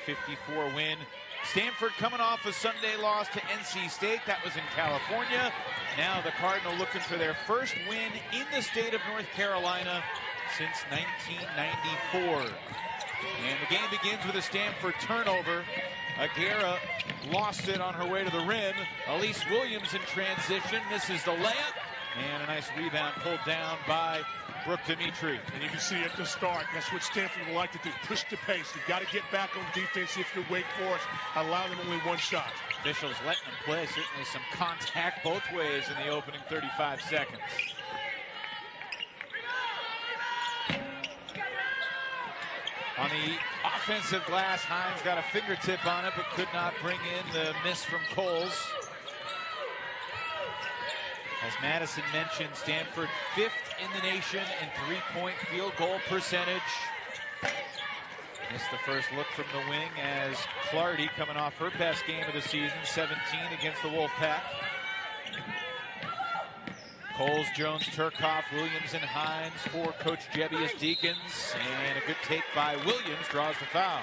61-54 win. Stanford coming off a Sunday loss to NC State. That was in California. Now the Cardinal looking for their first win in the state of North Carolina since 1994. And the game begins with a Stanford turnover. Aguirre lost it on her way to the rim. Elise Williams in transition misses the layup. And a nice rebound pulled down by Brooke Dimitri. And you can see at the start, that's what Stanford would like to do. Push the pace. You've got to get back on defense if you're Wake Forest. Allow them only one shot. Officials letting them play. Certainly some contact both ways in the opening 35 seconds. On the offensive glass, Hines got a fingertip on it, but could not bring in the miss from Coles. As Madison mentioned, Stanford 5th in the nation in three-point field goal percentage. Missed the first look from the wing as Clardy, coming off her best game of the season, 17 against the Wolfpack. Coles, Jones, Turcoff, Williams, and Hines for Coach Jebius Deacons. And a good take by Williams draws the foul.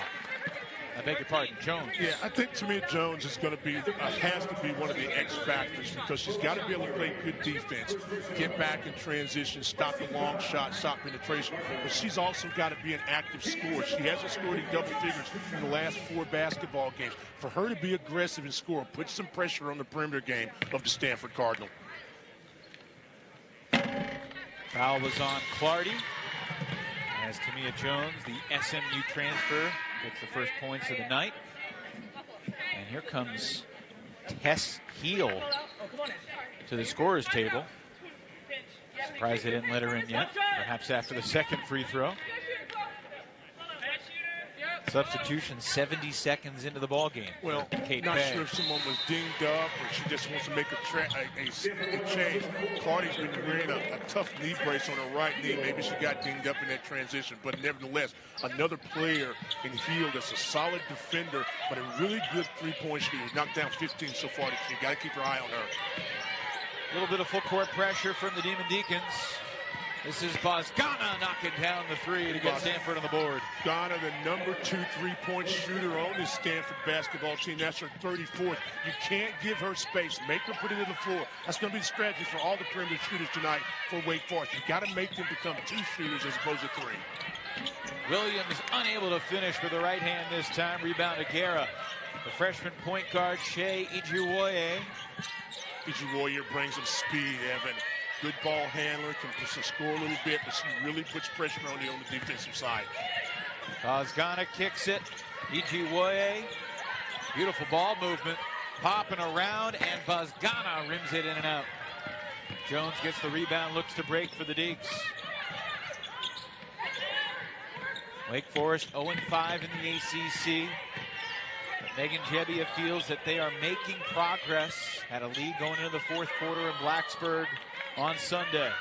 I beg your pardon, Jones. Yeah, I think to me Jones is going to be, has to be one of the X factors because she's got to be able to play good defense, get back in transition, stop the long shot, stop penetration. But she's also got to be an active scorer. She hasn't scored in double figures in the last 4 basketball games. For her to be aggressive and score, put some pressure on the perimeter game of the Stanford Cardinal. Foul was on Clardy. As Tamia Jones, the SMU transfer, gets the first points of the night. And here comes Tess Heel to the scorer's table. Surprised they didn't let her in yet. Perhaps after the second free throw. Substitution 70 seconds into the ball game. Well, not sure if someone was dinged up or she just wants to make a change. Clardy's been wearing a tough knee brace on her right knee. Maybe she got dinged up in that transition. But nevertheless, another player in Hill that's a solid defender, but a really good three-point shooter. Knocked down 15 so far. You got to keep your eye on her. A little bit of full court pressure from the Demon Deacons. This is Bozgana knocking down the three to get Stanford on the board. Ghana, the number 2 three-point shooter on this Stanford basketball team. That's her 34th. You can't give her space. Make her put it to the floor. That's going to be the strategy for all the perimeter shooters tonight for Wake Forest. You got to make them become 2 shooters as opposed to 3. Williams unable to finish with the right hand this time. Rebound to Guerra. The freshman point guard, Shea Ijiwoye. Ijiwoye brings some speed, Evan. Good ball handler, can score a little bit, but she really puts pressure on you on the defensive side. Bozgana kicks it. Ijiwoye. Beautiful ball movement. Popping around, and Bozgana rims it in and out. Jones gets the rebound, looks to break for the Deeks. Wake Forest 0-5 in the ACC. But Megan Jebbia feels that they are making progress. Had a lead going into the fourth quarter in Blacksburg on Sunday.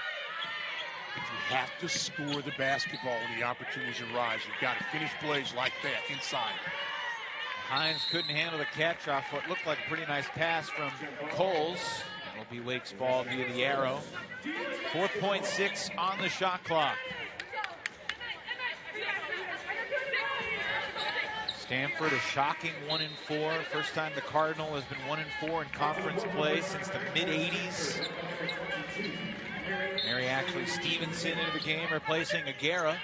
You have to score the basketball when the opportunities arise. You've got to finish plays like that inside. Hines couldn't handle the catch off what looked like a pretty nice pass from Coles. It'll be Wake's ball via the arrow. 4.6 on the shot clock. Stanford a shocking 1-4. First time the Cardinal has been 1-4 in conference play since the mid-80s. Mary Ashley Stevenson into the game, replacing Aguirre.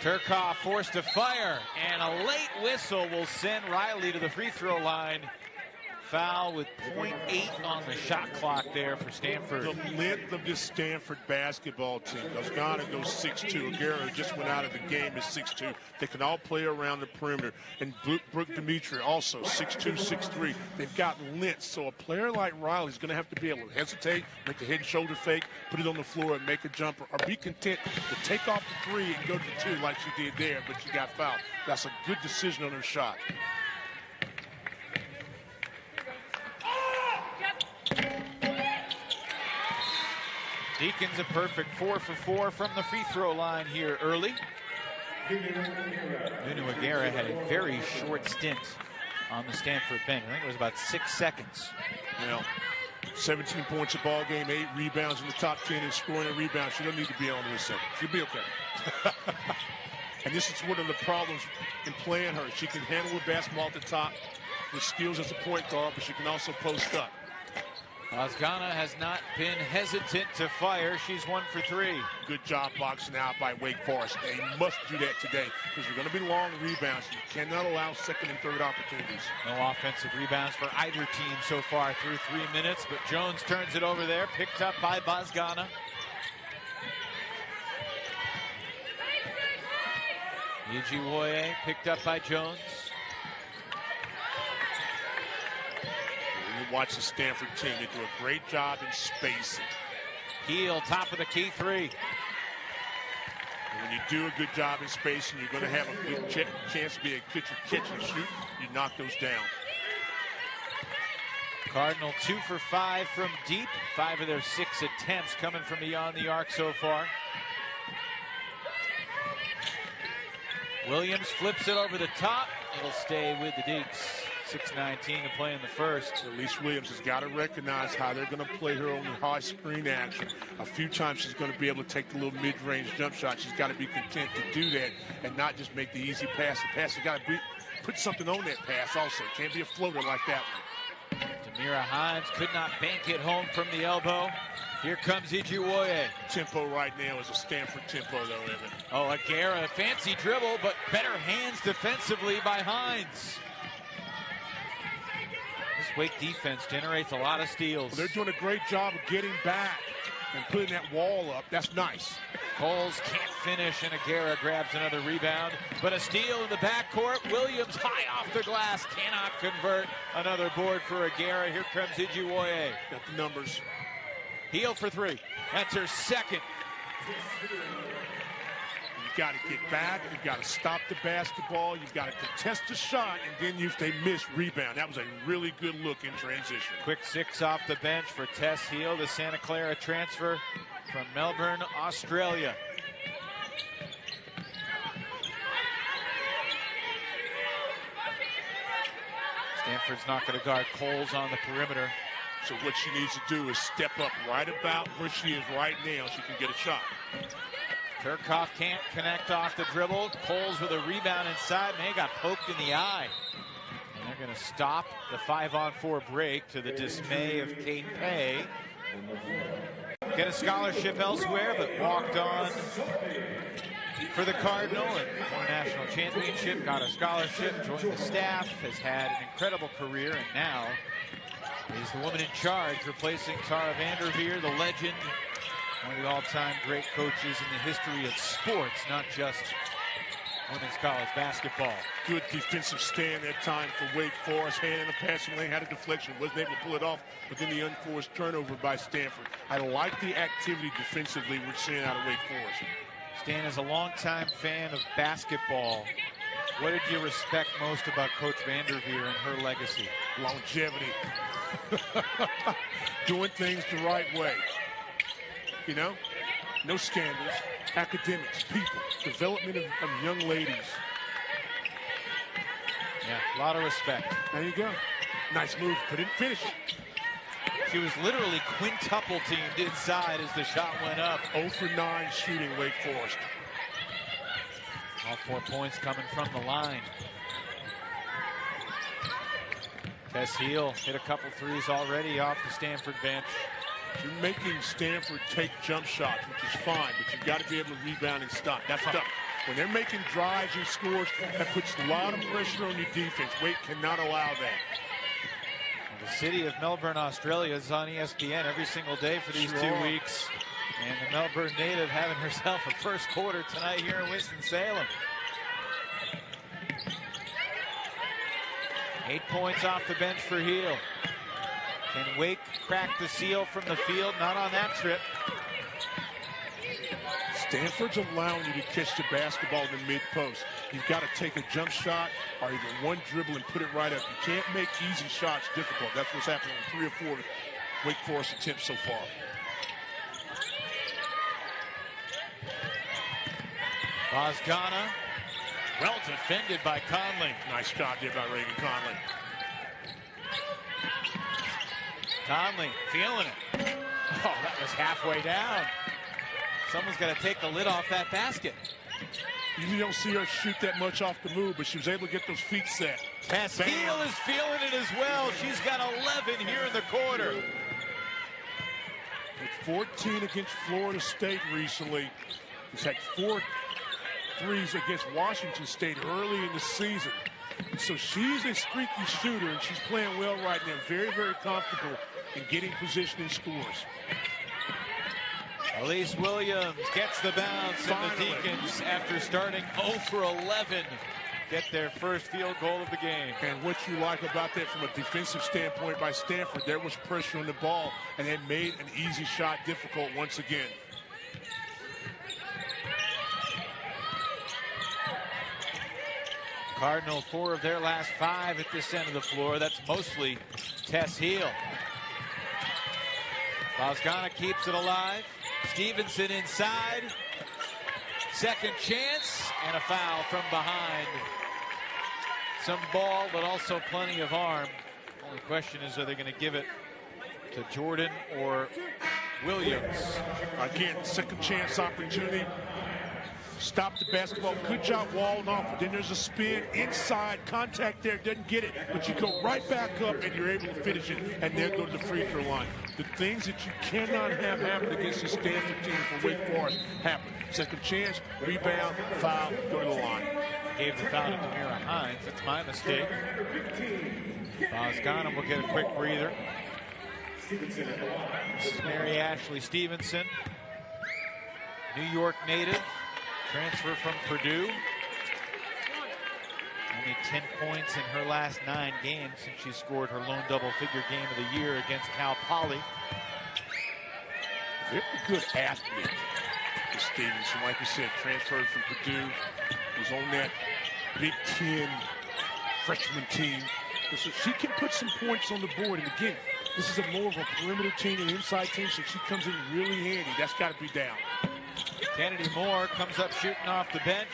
Turcoff forced to fire, and a late whistle will send Riley to the free throw line. Foul with 0.8 on the shot clock there for Stanford. The length of this Stanford basketball team. Ghana goes 6'2". Aguirre just went out of the game at 6'2". They can all play around the perimeter. And Brooke Dimitri also 6'2", 6'3". They've got length. So a player like Riley's going to have to be able to hesitate, make a head and shoulder fake, put it on the floor and make a jumper, or be content to take off the 3 and go to the 2 like she did there, but she got fouled. That's a good decision on her shot. Deacons a perfect 4 for 4 from the free throw line here early. Nunu Aguirre had a very short stint on the Stanford bench. I think it was about 6 seconds. Well, 17 points a ball game, 8 rebounds in the top 10 and scoring a rebound. She doesn't need to be on this second. She'll be okay. And this is one of the problems in playing her. She can handle the basketball at the top with skills as a point guard, but she can also post up. Vazgana has not been hesitant to fire. She's 1 for 3. Good job boxing out by Wake Forest. They must do that today because they're going to be long rebounds. You cannot allow second and third opportunities. No offensive rebounds for either team so far through 3 minutes, but Jones turns it over there, picked up by Vazgana. Ijiwoye picked up by Jones. You watch the Stanford team. They do a great job in spacing. Heel, top of the key 3. And when you do a good job in spacing, you're going to have a good chance to be a catch and shoot. You knock those down. Cardinal 2 for 5 from deep. 5 of their 6 attempts coming from beyond the arc so far. Williams flips it over the top. It'll stay with the Deeks. 6:19 to play in the first. Elise Williams has got to recognize how they're going to play her on the high screen action. A few times she's going to be able to take the little mid-range jump shot. She's got to be content to do that and not just make the easy pass. The pass has got to put something on that pass also. It can't be a floater like that one. Demira Hines could not bank it home from the elbow. Here comes Ijiwoye. Tempo right now is a Stanford tempo, though, Evan. Oh, Aguera, fancy dribble, but better hands defensively by Hines. This Wake defense generates a lot of steals. Well, they're doing a great job of getting back and putting that wall up. That's nice. Coles can't finish, and Aguera grabs another rebound. But a steal in the backcourt. Williams high off the glass, cannot convert. Another board for Aguera. Here comes Ijiwoye. Got the numbers. Heel for 3. That's her second. You've got to get back. You've got to stop the basketball. You've got to contest the shot. And then if they miss, rebound. That was a really good look in transition. Quick 6 off the bench for Tess Heel, the Santa Clara transfer from Melbourne, Australia. Stanford's not going to guard Coles on the perimeter. So what she needs to do is step up right about where she is right now. She can get a shot. Turcoff can't connect off the dribble. Coles with a rebound inside. May got poked in the eye. And they're going to stop the 5-on-4 break to the dismay of Kate Pay. Get a scholarship elsewhere, but walked on for the Cardinal and won a national championship, got a scholarship, joined the staff, has had an incredible career, and now is the woman in charge, replacing Tara Vanderveer, the legend, one of the all-time great coaches in the history of sports, not just women's college basketball. Good defensive stand that time for Wake Forest. Hand in the passing lane, had a deflection, wasn't able to pull it off, but then the unforced turnover by Stanford. I like the activity defensively we're seeing out of Wake Forest. Stan is a longtime fan of basketball. What did you respect most about Coach Vanderveer and her legacy? Longevity. Doing things the right way. You know, no scandals, academics, people, development of young ladies. Yeah, a lot of respect. There you go. Nice move, couldn't finish it. She was literally quintuple teamed inside as the shot went up. 0 for 9 shooting Wake Forest. All 4 points coming from the line. Tess Heel hit a couple threes already off the Stanford bench. You're making Stanford take jump shots, which is fine, but you've got to be able to rebound and stop. That's tough. When they're making drives and scores, that puts a lot of pressure on your defense. Wake cannot allow that. The city of Melbourne, Australia is on ESPN every single day for these 2 weeks. And the Melbourne native having herself a first quarter tonight here in Winston-Salem. 8 points off the bench for Heel. Can Wake crack the seal from the field? Not on that trip. Stanford's allowing you to catch the basketball in the mid-post. You've got to take a jump shot or even one dribble and put it right up. You can't make easy shots difficult. That's what's happening in 3 or 4 Wake Forest attempts so far. Vazgana, well defended by Conley. Nice job there by Raegyn Conley. Conley feeling it. Oh, that was halfway down. Someone's got to take the lid off that basket. You don't see her shoot that much off the move, but she was able to get those feet set. Tess Heel is feeling it as well. She's got 11 here in the quarter. With 14 against Florida State recently. He's had 4 threes against Washington State early in the season. So she's a streaky shooter, and she's playing well right now. Very, very comfortable in getting position and scores. Elise Williams gets the bounce, and the Deacons, after starting 0 for 11, get their first field goal of the game. And what you like about that from a defensive standpoint by Stanford, there was pressure on the ball, and it made an easy shot difficult once again. Cardinal 4 of their last 5 at this end of the floor. That's mostly Tess Heel. Bosgana keeps it alive. Stevenson inside. Second chance, and a foul from behind. Some ball, but also plenty of arm. Only question is, are they going to give it to Jordan or Williams? Again, second chance opportunity. Stop the basketball. Good job walling off. But then there's a spin inside. Contact there. Doesn't get it. But you go right back up and you're able to finish it. And there go to the free throw line. The things that you cannot have happen against the Stanford team from Wake Forest happen. Second chance, rebound, foul, go to the line. Gave the foul to Demira Hines. That's my mistake. Bosgana will get a quick breather. This is Mary Ashley Stevenson. New York native. Transfer from Purdue. Only 10 points in her last 9 games since she scored her lone double-figure game of the year against Cal Poly. Very good athlete, Stevenson. Like you said, transferred from Purdue. Was on that Big Ten freshman team. So she can put some points on the board. And again, this is more of a perimeter team and inside team, so she comes in really handy. That's got to be down. Kennedy Moore comes up shooting off the bench.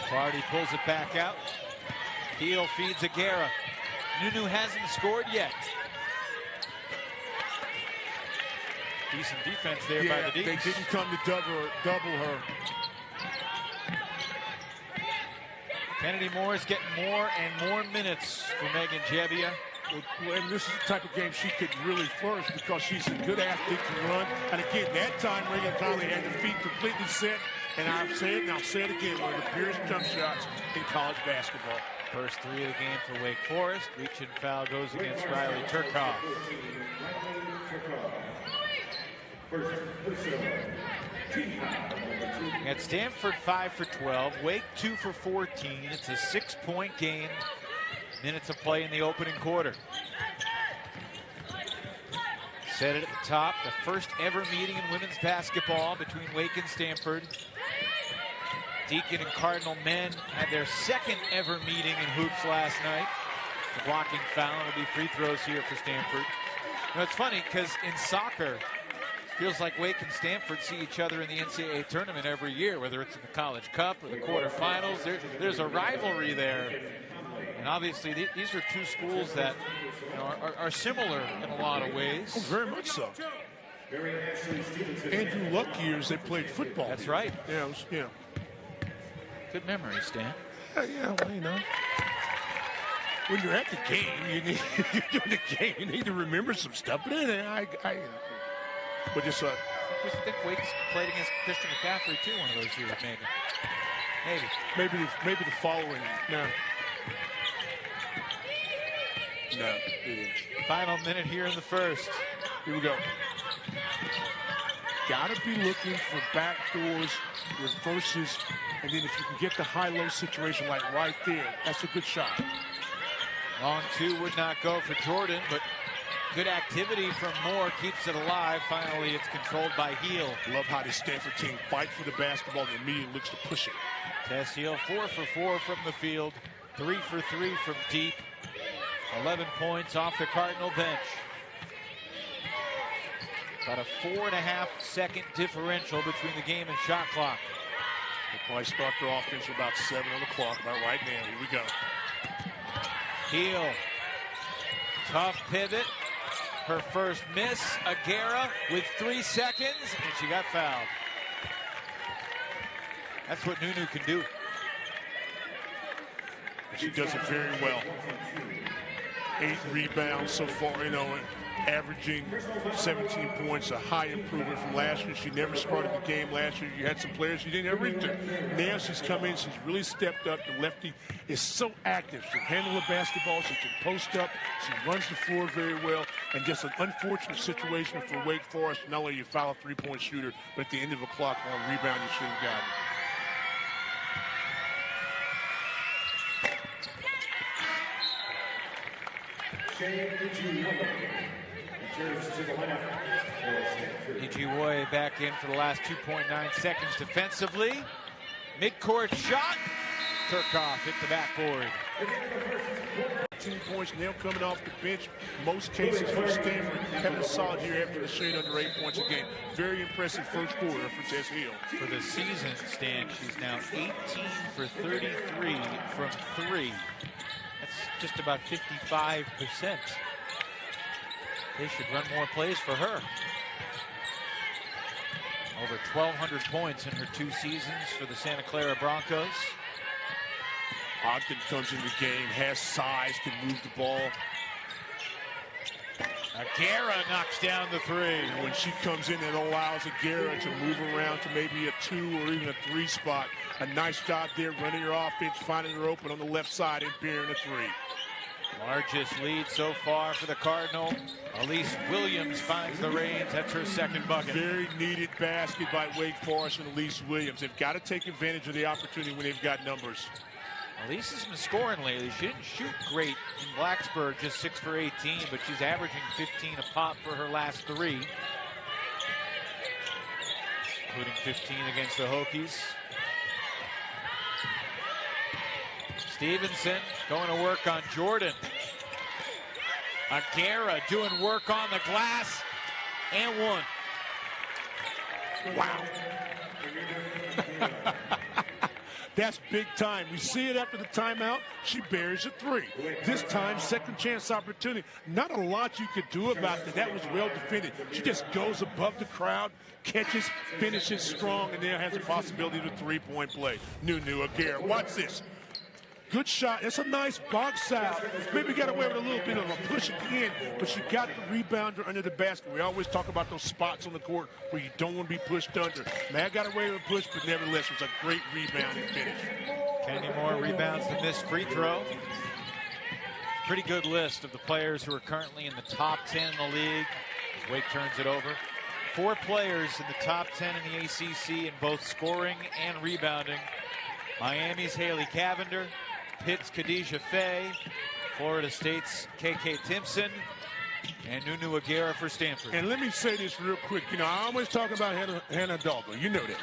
Clardy pulls it back out. Heel feeds Aguera. Nunu hasn't scored yet. Decent defense there by the Deacons. They didn't come to double her. Kennedy Moore is getting more and more minutes for Megan Jebbia. And this is the type of game she could really flourish because she's a good athlete to run. And again, that time Raegyn Conley had the feet completely set. And I've said it, and I'll say it again, one of the purest jump shots in college basketball. First 3 of the game for Wake Forest. Reach and foul goes against Riley Turcoff. At Stanford 5 for 12, Wake 2 for 14. It's a 6-point game. Minutes of play in the opening quarter. Said it at the top, the first ever meeting in women's basketball between Wake and Stanford. Deacon and Cardinal men had their second ever meeting in hoops last night. The blocking foul, will be free throws here for Stanford. You know, it's funny because in soccer, it feels like Wake and Stanford see each other in the NCAA tournament every year, whether it's in the College Cup or the quarterfinals. There's a rivalry there. And obviously, these are 2 schools that are similar in a lot of ways. Oh, very much so. Andrew Luck years, they played football. That's right. Yeah, Good memory, Stan. Yeah, well, you know. When you're at the game, you're doing the game, you need to remember some stuff. But just I think Wake's played against Christian McCaffrey too one of those years, maybe the following. No. No, it is. Final minute here in the first. Here we go. Got to be looking for back doors, reverses, and then if you can get the high-low situation like right there, that's a good shot. Long 2 would not go for Jordan, but good activity from Moore keeps it alive. Finally, it's controlled by Heel. Love how the Stanford team fight for the basketball and immediately looks to push it. Tess Heel 4 for 4 from the field, 3 for 3 from deep. 11 points off the Cardinal bench. About a 4.5-second differential between the game and shot clock. They'll probably start their offense about 7 on the clock, about right now. Here we go. Heel. Tough pivot. her first miss. Aguera with 3 seconds, and she got fouled. That's what Nunu can do. She does it very well. 8 rebounds so far, averaging 17 points, a high improvement from last year. She never started the game last year. You had some players you didn't ever reach to. Now she's come in, she's really stepped up. The lefty is so active. She can handle the basketball, she can post up, she runs the floor very well, and just an unfortunate situation for Wake Forest. Not only you foul a 3-point shooter, but at the end of a clock on a rebound, you should have gotten it. Ijiwoye back in for the last 2.9 seconds defensively. Midcourt shot. Turkoff hit the backboard. 18 points now coming off the bench. Most cases for Stanford having a solid year after the shade under 8 points a game. Very impressive first quarter for Tess Hill. For the season, Stan, she's now 18 for 33 from 3. That's just about 55%. They should run more plays for her. Over 1,200 points in her 2 seasons for the Santa Clara Broncos. Ogden comes in the game, has size, can move the ball. Aguera knocks down the 3. And when she comes in, it allows Aguera to move around to maybe a 2 or even a 3 spot. A nice job there, running her offense, finding her open on the left side and bearing a 3. Largest lead so far for the Cardinal. Elise Williams finds the reins. That's her second bucket. Very needed basket by Wake Forest and Elise Williams. They've got to take advantage of the opportunity when they've got numbers. Elise has been scoring lately. She didn't shoot great in Blacksburg, just 6 for 18, but she's averaging 15 a pop for her last 3. Including 15 against the Hokies. Stevenson going to work on Jordan. Aguera doing work on the glass and 1. Wow. That's big time. We see it after the timeout. She bears a 3. This time, second chance opportunity. Not a lot you could do about it. That was well defended. She just goes above the crowd, catches, finishes strong, and now has a possibility of a 3-point play. Nunu Aguera. Watch this. Good shot. It's a nice box out. Maybe got away with a little bit of a push again, but she got the rebounder under the basket. We always talk about those spots on the court where you don't want to be pushed under. Man got away with a push, but nevertheless, it was a great rebound and finish. Kenny Moore rebounds the missed free throw. Pretty good list of the players who are currently in the top 10 in the league. As Wake turns it over. 4 players in the top 10 in the ACC in both scoring and rebounding. Miami's Haley Cavender. Pitt's Khadijah Faye, Florida State's KK Timpson, and Nunu Aguera for Stanford. And let me say this real quick. I always talk about Hannah Dalgo. You know that.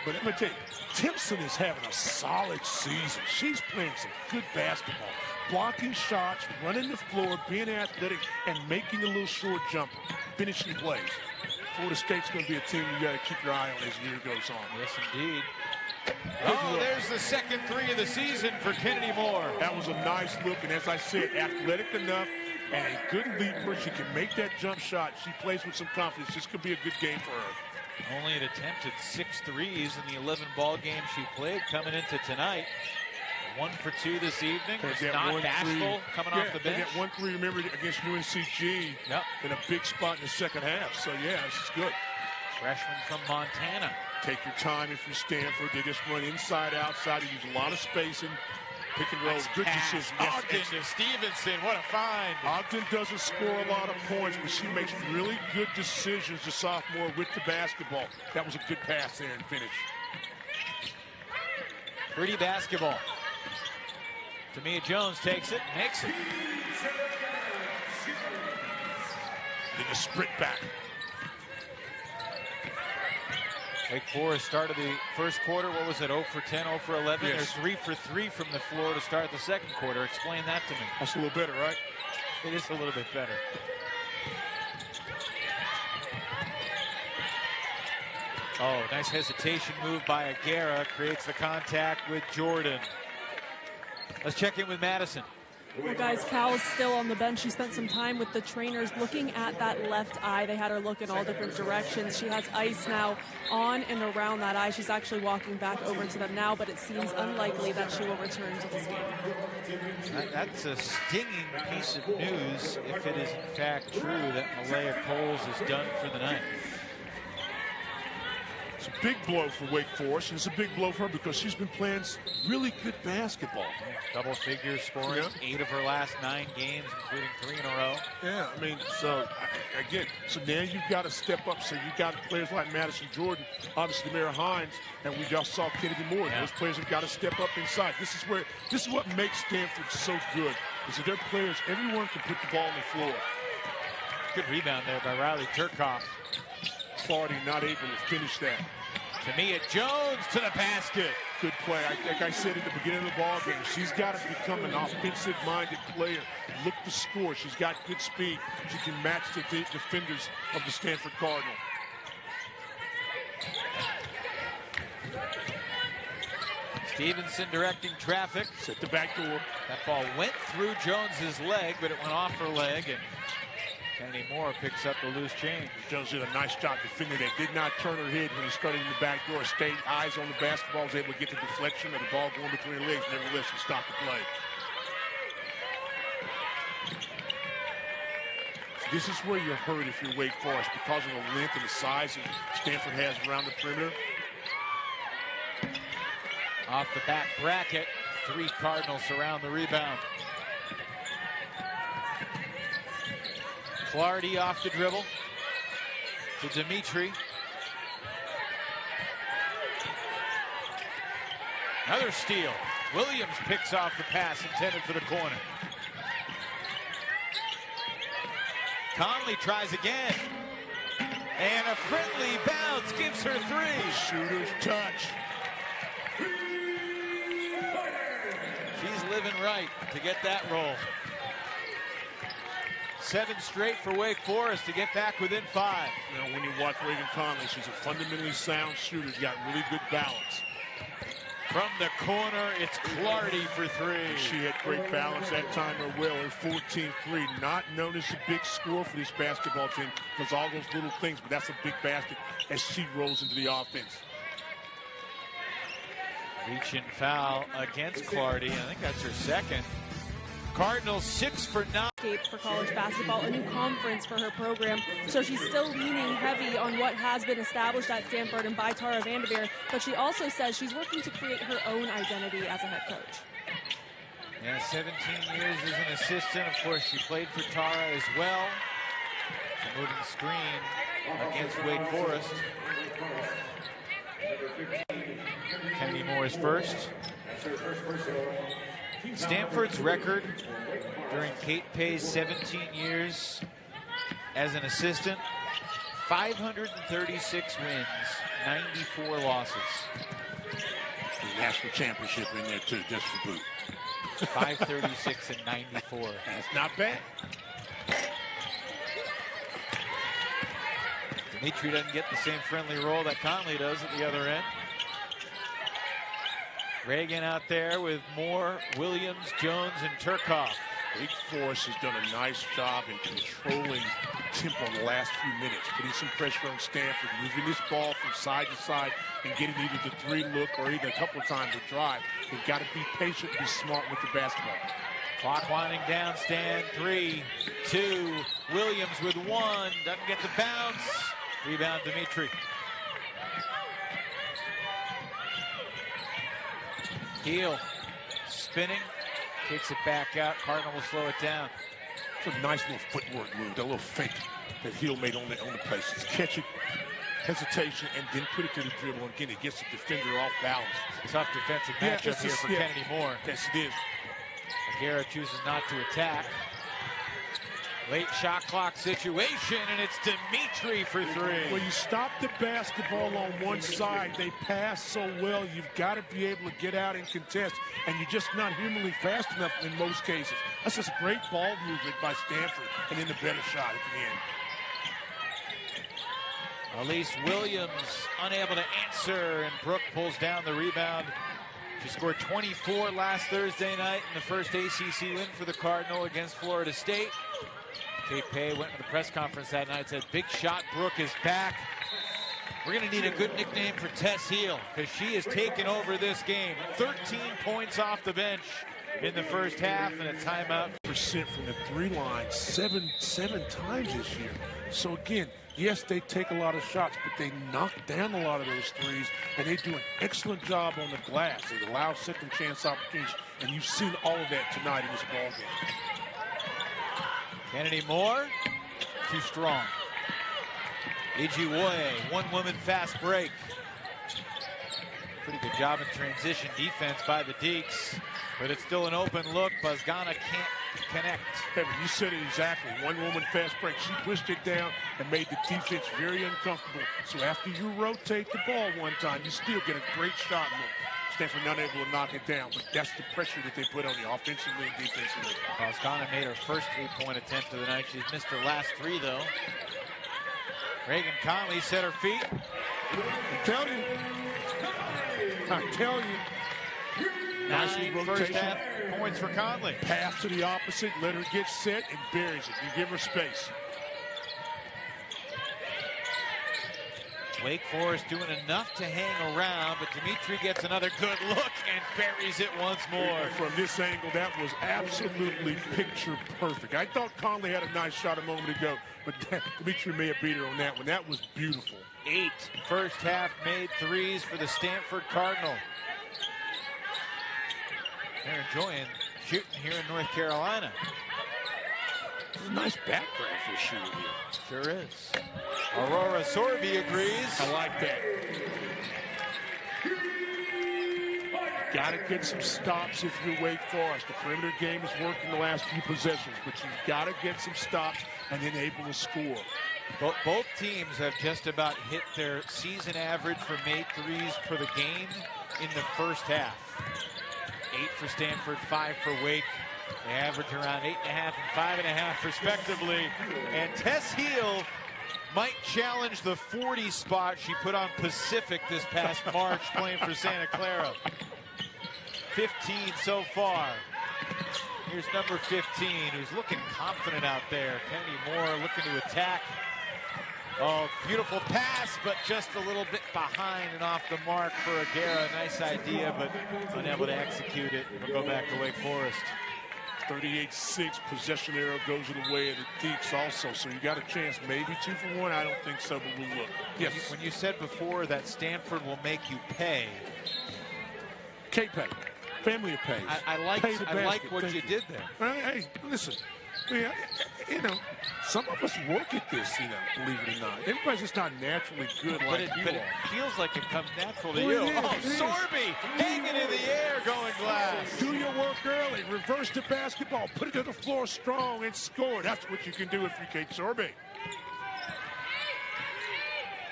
But let me tell you, Timpson is having a solid season. She's playing some good basketball, blocking shots, running the floor, being athletic, and making a little short jumper, finishing plays. Florida State's going to be a team you got to keep your eye on as the year goes on. Yes, indeed. Oh, there's the second 3 of the season for Kennedy Moore. That was a nice look, and as I said, athletic enough and a good leaper. She can make that jump shot. She plays with some confidence. This could be a good game for her. Only an attempt at 6 threes in the 11 ball games she played coming into tonight. 1 for 2 this evening. It's not bashful coming off the bench. They got 1 3, remember, against UNCG in a big spot in the second half. So, yeah, this is good. Freshman from Montana. Take your time if you're Stanford. They just run inside, outside. They use a lot of spacing. Pick and roll. Good decision. Ogden to Stevenson. What a find. Ogden doesn't score a lot of points, but she makes really good decisions, the sophomore, with the basketball. That was a good pass there and finish. Pretty basketball. Tamia Jones takes it, makes it. Then a sprint back. Wake Forest started the first quarter. What was it? 0 for 10, 0 for 11. Yes. They're 3 for 3 from the floor to start the second quarter. Explain that to me. That's a little better, right? It is a little bit better. Oh, nice hesitation move by Aguera. Creates the contact with Jordan. Let's check in with Madison. Well, guys, Cal's still on the bench. She spent some time with the trainers looking at that left eye. They had her look in all different directions. She has ice now on and around that eye. She's actually walking back over to them now, but it seems unlikely that she will return to this game. That's a stinging piece of news if it is in fact true that Malaya Coles is done for the night. It's a big blow for Wake Forest, and it's a big blow for her because she's been playing really good basketball. Double figure scoring, 8 of her last 9 games, including 3 in a row. Yeah, I mean, so again, so now you've got to step up. So you've got players like Madison Jordan, obviously Mara Hines, and we just saw Kennedy Moore. Yeah. Those players have got to step up inside. This is what makes Stanford so good, is that their players, everyone can put the ball on the floor. Good rebound there by Riley Turcoff. Clardy not able to finish that. Tamia Jones to the basket. Good play. Like I said at the beginning of the ball game, she's got to become an offensive-minded player. Look to score. She's got good speed. She can match the defenders of the Stanford Cardinal. Stevenson directing traffic. Set the back door. That ball went through Jones's leg, but it went off her leg, and Kennedy Moore picks up the loose change. Jones did a nice job defending that. Did not turn her head when he started in the back door. Stayed eyes on the basketball. Was able to get the deflection of the ball going between her legs. Nevertheless, she stopped the play. This is where you're hurt if you're Wake Forest because of the length and the size that Stanford has around the perimeter. Off the back bracket, 3 Cardinals surround the rebound. Clardy off the dribble to Dimitri. Another steal. Williams picks off the pass intended for the corner. Conley tries again. And a friendly bounce gives her 3. Shooter's touch. She's living right to get that roll. 7 straight for Wake Forest to get back within 5. You know, when you watch Raegyn Conley, she's a fundamentally sound shooter. She's got really good balance. From the corner, it's Clardy for 3. She had great balance that time as well. Her 14-3, not known as a big score for this basketball team because all those little things, but that's a big basket as she rolls into the offense. Reach and foul against Clardy. I think that's her second. Cardinals 6 for 9. For college basketball, a new conference for her program, so she's still leaning heavy on what has been established at Stanford and by Tara Vanderveer, but she also says she's working to create her own identity as a head coach. Yeah, 17 years as an assistant. Of course, she played for Tara as well. It's a moving screen against Wake Forest. Kennedy Moore's first. Stanford's record during Kate Pay's 17 years as an assistant, 536 wins, 94 losses. The national championship in there too, just for boot. 536 and 94. That's not bad. Dimitri doesn't get the same friendly roll that Conley does at the other end. Raegyn out there with Moore, Williams, Jones, and Turcoff. Wake Forest has done a nice job in controlling tempo in the last few minutes, putting some pressure on Stanford, moving this ball from side to side and getting either the 3 look or either a couple of times a drive. They've got to be patient and be smart with the basketball. Clock winding down, Stan, 3, 2, Williams with 1, doesn't get the bounce. Rebound, Dimitri. Heel spinning, kicks it back out. Cardinal will slow it down. It's a nice little footwork move, that little fake that Heel made on the place. It's catch it, hesitation, and then put it to the dribble. And again, it gets the defender off balance. Tough defensive matchup here for Kennedy Moore. Yes, it is. Aguirre chooses not to attack. Late shot clock situation, and it's Dimitri for 3. When you stop the basketball on one side, they pass so well, you've got to be able to get out and contest, and you're just not humanly fast enough in most cases. That's just great ball movement by Stanford, and then the better shot at the end. Elise Williams unable to answer, and Brooke pulls down the rebound She scored 24 last Thursday night in the first ACC win for the Cardinal against Florida State. Kate Pay went to the press conference that night and said, big shot, Brooke is back. We're going to need a good nickname for Tess Heel because she has taken over this game. 13 points off the bench in the first half and a timeout. Percent from the three line seven times this year. So again, yes, they take a lot of shots, but they knock down a lot of those threes, and they do an excellent job on the glass. They allow second chance opportunities, and you've seen all of that tonight in this ball game. Kennedy Moore, too strong. Ijiwoye, one-woman fast break. Pretty good job in transition defense by the Deeks, but it's still an open look. Buzgana can't connect. Kevin, you said it exactly. One-woman fast break. She pushed it down and made the defense very uncomfortable. So after you rotate the ball one time, you still get a great shot look. Stanford not able to knock it down, but that's the pressure that they put on you offensively and defensively. Buzgana made her first three-point attempt of the night. She's missed her last three, though. Raegyn Conley set her feet. I tell you. Nice 9 first half points for Conley. Pass to the opposite, let her get set, and buries it. You give her space. Wake Forest doing enough to hang around, but Dimitri gets another good look and buries it once more. From this angle, that was absolutely picture perfect. I thought Conley had a nice shot a moment ago, but Dimitri may have beat her on that one. That was beautiful. 8 first half made threes for the Stanford Cardinal. They're enjoying shooting here in North Carolina. It's a nice background for a shooter here. Sure is. Aurora Sorby agrees. I like that. Got to get some stops if you're Wake Forest. The perimeter game has worked in the last few possessions, but you've got to get some stops and then able to score. Both teams have just about hit their season average for made threes for the game in the first half. 8 for Stanford, 5 for Wake. They average around 8.5 and 5.5 respectively. And Tess Heel might challenge the 40 spot she put on Pacific this past March playing for Santa Clara. 15 so far. Here's number 15, who's looking confident out there. Kennedy Moore looking to attack. Oh, beautiful pass, but just a little bit behind and off the mark for Aguera. Nice idea, but unable to execute it. We'll go back to Wake Forest. 38-6, possession arrow goes to the way of the Deeks also, so you got a chance, maybe 2 for 1. I don't think so, but we'll look. Yes. When you said before that Stanford will make you pay. K-Pay. Family of pays. I like what you did there. Hey, listen. You know, some of us work at this, believe it or not. Everybody's just not naturally good like you are. But it feels like it comes natural to you. Sorby hanging in the air, going glass. Do your work early. Reverse the basketball. Put it to the floor strong and score. That's what you can do if you're Kate Sorby.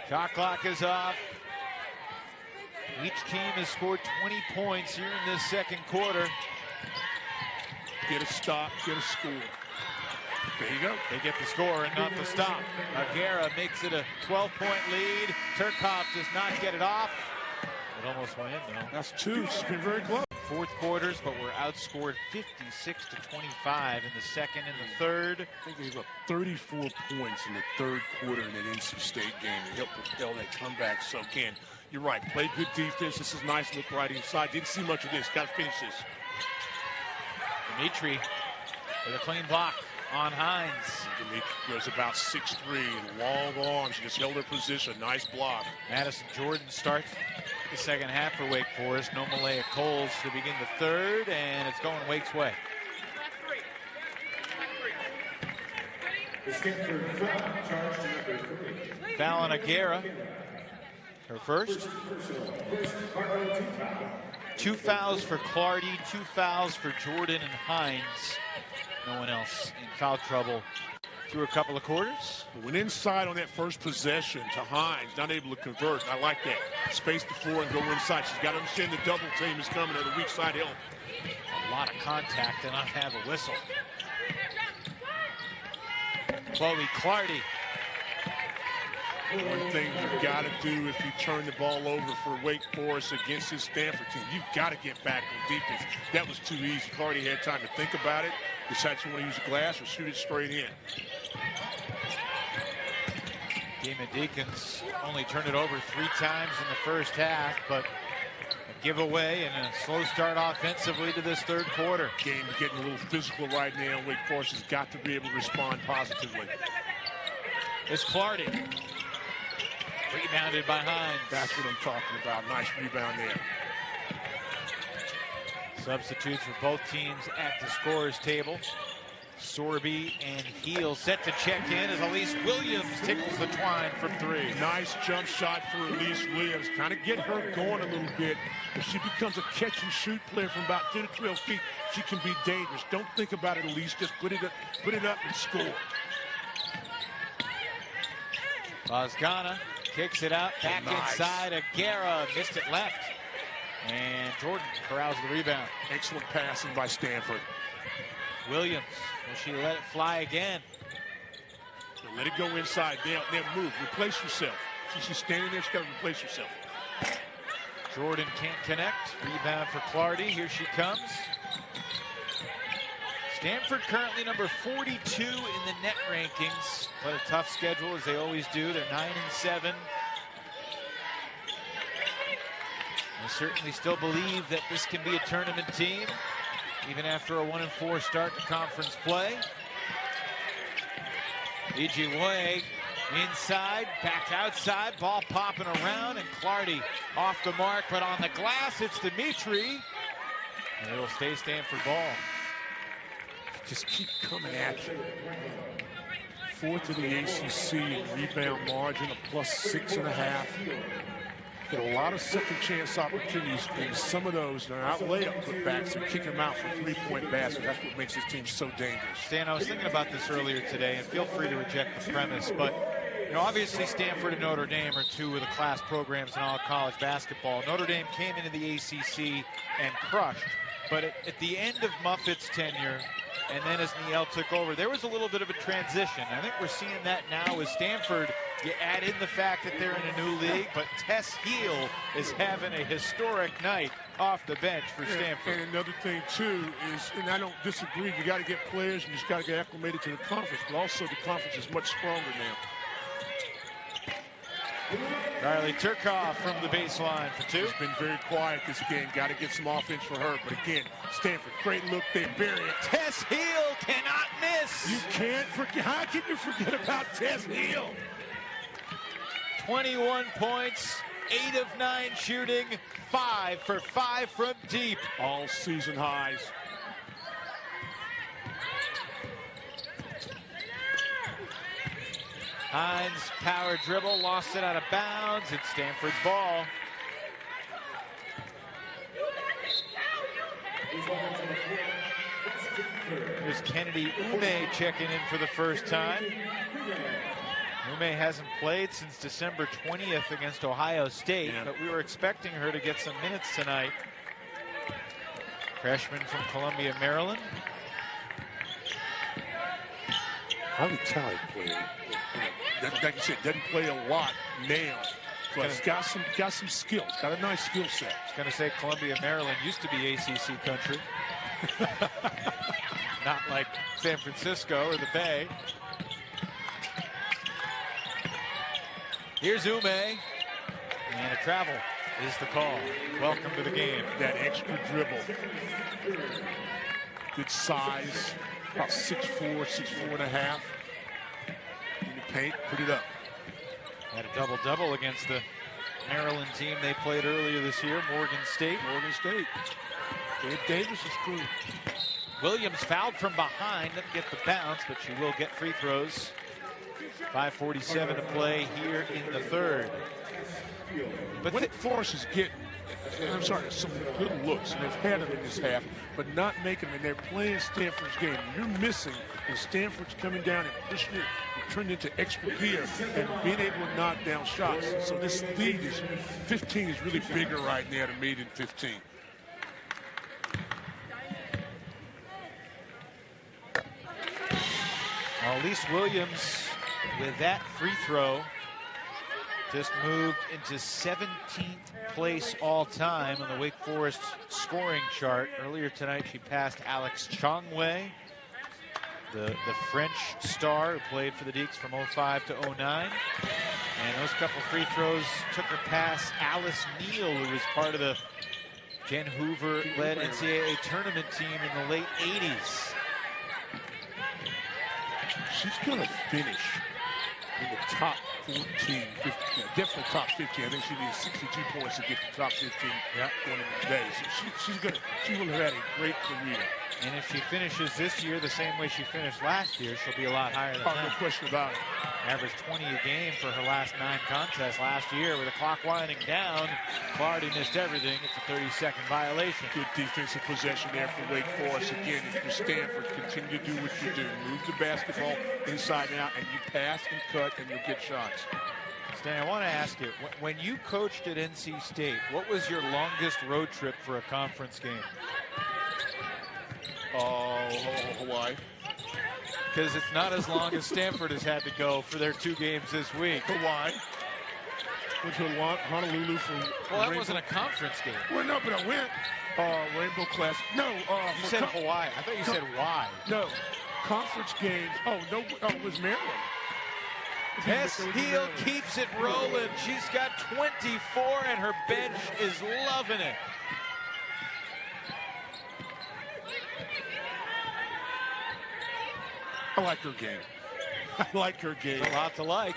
Shot clock is off. Each team has scored 20 points here in this second quarter. Get a stop, get a score. There you go. They get the score and not the stop. Aguera makes it a 12-point lead. Turkov does not get it off. It almost went in, though. That's 2. It's been very close. Fourth quarters, but we're outscored 56-25 in the second and the third. I think they gave up 34 points in the third quarter in that NC State game to help propel that comeback. So, Ken, you're right. Play good defense. This is nice look right inside. Didn't see much of this. Got to finish this. Dimitri with a clean block on Hines. Dimitri goes about 6'3", long arms. She just held her position. Nice block. Madison Jordan starts the second half for Wake Forest. No Malaya Coles to begin the third, and it's going Wake's way. Foul on Aguera. Her first. 2 fouls for Clardy, 2 fouls for Jordan and Hines. No one else in foul trouble through a couple of quarters. Went inside on that first possession to Hines, not able to convert. I like that. Space the floor and go inside. She's got to understand the double team is coming or the weak side help. A lot of contact and not have a whistle. Chloe Clardy One thing you've got to do if you turn the ball over for Wake Forest against this Stanford team, you've got to get back on defense. That was too easy. Clardy had time to think about it, decide you want to use the glass or shoot it straight in. Demon Deacons only turned it over 3 times in the first half, but a giveaway and a slow start offensively to this third quarter. Game getting a little physical right now. Wake Forest has got to be able to respond positively. It's Clardy. Rebounded by Hines. That's what I'm talking about. Nice rebound there. Substitutes for both teams at the scorer's table. Sorby and Heel set to check in as Elise Williams tickles the twine from 3. Nice jump shot for Elise Williams. Kind of get her going a little bit. If she becomes a catch and shoot player from about 10 to 12 feet, she can be dangerous. Don't think about it, Elise. Just put it up and score. Bozgana kicks it out, back inside. Aguera missed it left. And Jordan corrals the rebound. Excellent passing by Stanford. Williams, will she let it fly again? Let it go inside. Now move. Replace yourself. She's standing there. She's got to replace herself. Jordan can't connect. Rebound for Clardy. Here she comes. Stanford currently number 42 in the net rankings. But a tough schedule, as they always do. They're 9-7. I certainly still believe that this can be a tournament team, even after a 1-4 start to conference play. Ijiwoye inside, back outside, ball popping around, and Clardy off the mark, but on the glass, it's Dimitri. And it'll stay Stanford ball. Just keep coming at you. 4th in the ACC in rebound margin, a +6.5. Get a lot of second chance opportunities, and some of those are not layup putbacks. They're kicking them out for 3-point baskets. That's what makes this team so dangerous. Stan, I was thinking about this earlier today, and feel free to reject the premise, but obviously Stanford and Notre Dame are 2 of the class programs in all college basketball. Notre Dame came into the ACC and crushed, but at the end of Muffet's tenure, and then as Niel took over, there was a little bit of a transition. I think we're seeing that now with Stanford. You add in the fact that they're in a new league, but Tess Heel is having a historic night off the bench for Stanford. And another thing, too, is, and I don't disagree, you got to get players and you just got to get acclimated to the conference, but also the conference is much stronger now. Riley Turcoff from the baseline for 2. She's been very quiet this game. Got to get some offense for her. But again, Stanford, great look there. Bury it. Tess Heel cannot miss. You can't forget. How can you forget about Tess Heel? 21 points, 8 of 9 shooting, 5 for 5 from deep. All season highs. Hines power dribble, lost it out of bounds. It's Stanford's ball. Here's Kennedy Ume checking in for the first time. Ume hasn't played since December 20th against Ohio State, but we were expecting her to get some minutes tonight. Freshman from Columbia, Maryland. Highly talented player. Like you said, doesn't play a lot now, but it's got some skills. Got a nice skill set. I was going to say Columbia, Maryland used to be ACC country. Not like San Francisco or the Bay. Here's Ume, and a travel is the call. Welcome to the game. That extra dribble. Good size, about 6'4", 6'4.5". In the paint, put it up. Had a double-double against the Maryland team they played earlier this year, Morgan State. Dave Davis is crew. Williams fouled from behind, didn't get the bounce, but she will get free throws. 5:47 to play here in the third. But Wake Forest is getting, some good looks, and they've had them in this half, but not making them, and they're playing Stanford's game. You're missing, and Stanford's coming down and pushing it, and turning into extra gear, and being able to knock down shots. So this lead is, 15 is really bigger right now to me than 15. Elise Williams with that free throw just moved into 17th place all-time on the Wake Forest scoring chart. Earlier tonight, she passed Alex Chongwei, the French star who played for the Deacs from 05 to 09. And those couple free throws took her past Alice Neal, who was part of the Jen Hoover-led NCAA tournament team in the late 80s. She's going to finish in the top 14, 15, definitely top 15. I think she needs 62 points to get to top 15 going into the day. So she will have had a great career. And if she finishes this year the same way she finished last year, she'll be a lot higher than that. No question about it. Averaged 20 a game for her last 9 contests last year. With the clock winding down, Clardy missed everything. It's a 30-second violation. Good defensive possession there for Wake Forest. Again, if you're Stanford, continue to do what you do. Move the basketball inside and out, and you pass and cut, and you'll get shots. Stan, I want to ask you, when you coached at NC State, what was your longest road trip for a conference game? Hawaii. Because it's not as long as Stanford has had to go for their 2 games this week. Hawaii. Went to Honolulu for Well, that wasn't a conference game. Well, no, but I went. Rainbow Class. No. You said Hawaii. I thought you said why. No. Conference games. Oh, no. It was Maryland. Tess Heel keeps it rolling. She's got 24, and her bench is loving it. I like her game. I like her game. A lot to like.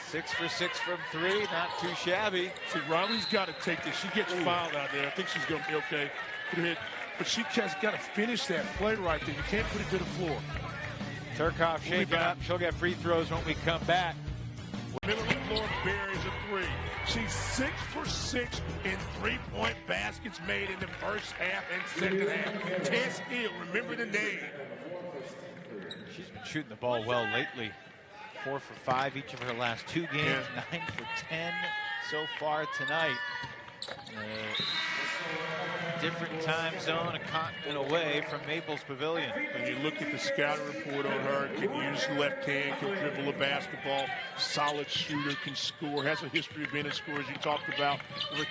6 for 6 from 3, not too shabby. See, Riley's got to take this. She gets fouled out there. I think she's going to be okay. Put her hit. But she just got to finish that play right there. You can't put it to the floor. Turcoff shaking up. She'll get free throws when we come back. Middle of the floor, buries a 3. She's 6 for 6 in 3-point baskets made in the first half and second half. Tess Hill, remember the name. She's been shooting the ball well lately. 4 for 5 each of her last 2 games. 9 for 10 so far tonight. Different time zone, a continent away from Maples Pavilion. When you look at the scouting report on her, can use the left hand, can dribble a basketball, solid shooter, can score, has a history of being a scorer, as you talked about, over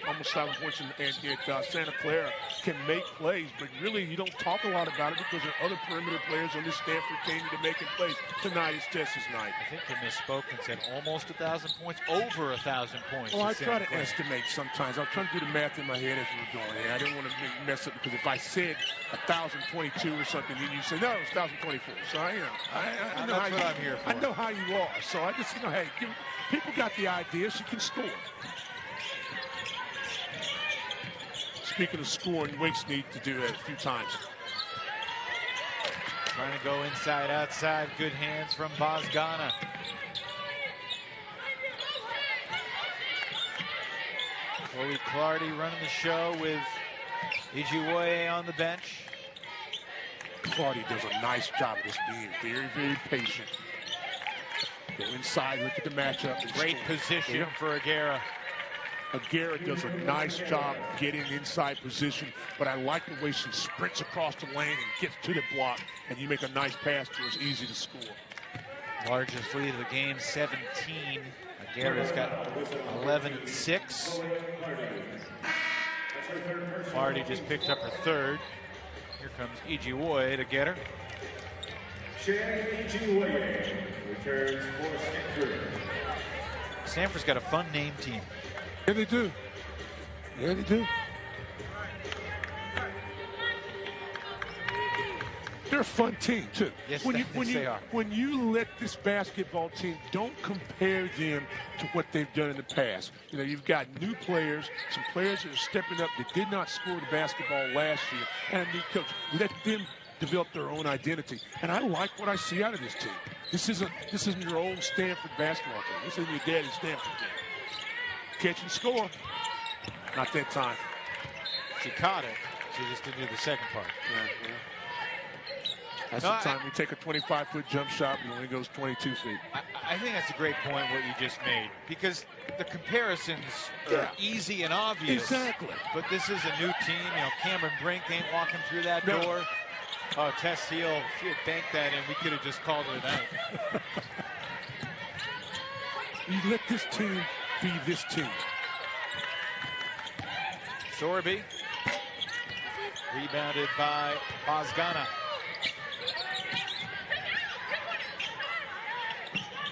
almost 1,000 points at Santa Clara, can make plays, but really you don't talk a lot about it because there are other perimeter players on this Stanford team that are making plays. Tonight is Tess's night. I think I misspoke and said almost 1,000 points, over 1,000 points. Well, I try to estimate sometimes. I'm trying to do the math in my head as we're going here. I didn't want to mess up because if I said 1,022 or something, then you say, no, it's 1,024. So I know how what I'm here for. I know how you are. So I just, hey, people got the idea. She can score. Speaking of scoring, Wake's need to do that a few times. Trying to go inside, outside. Good hands from Bozgana. Chloe Clardy running the show with Ijiwoye on the bench. Clardy does a nice job of just being very, very patient. Go inside, look at the matchup. Great position for Aguirre. Aguirre does a nice job getting inside position, but I like the way she sprints across the lane and gets to the block, and you make a nice pass to her. It's easy to score. Largest lead of the game, 17. Aguirre's got 11 and 6. Clardy just picked up her 3rd. Here comes Ijiwoye to get her. Ijiwoye returns for Stanford. Stanford's got a fun name team. Yeah, they do. Yeah, they do. They're a fun team, too. Yes, they are. When you let this basketball team, don't compare them to what they've done in the past. You know, you've got new players, some players that are stepping up that did not score the basketball last year, and a new coach. Let them develop their own identity. And I like what I see out of this team. This isn't your old Stanford basketball team. This isn't your daddy's Stanford team. Catch and score. Not that time. She caught it. She just didn't do the second part. Yeah. That's the time we take a 25-foot jump shot and it only goes 22 feet. I think that's a great point what you just made, because the comparisons are easy and obvious. Exactly. But this is a new team. You know, Cameron Brink ain't walking through that door. Oh, Tess Heel, she had banked that in. We could have just called it a night. You let this team be this team. Sorby. Rebounded by Bozgana.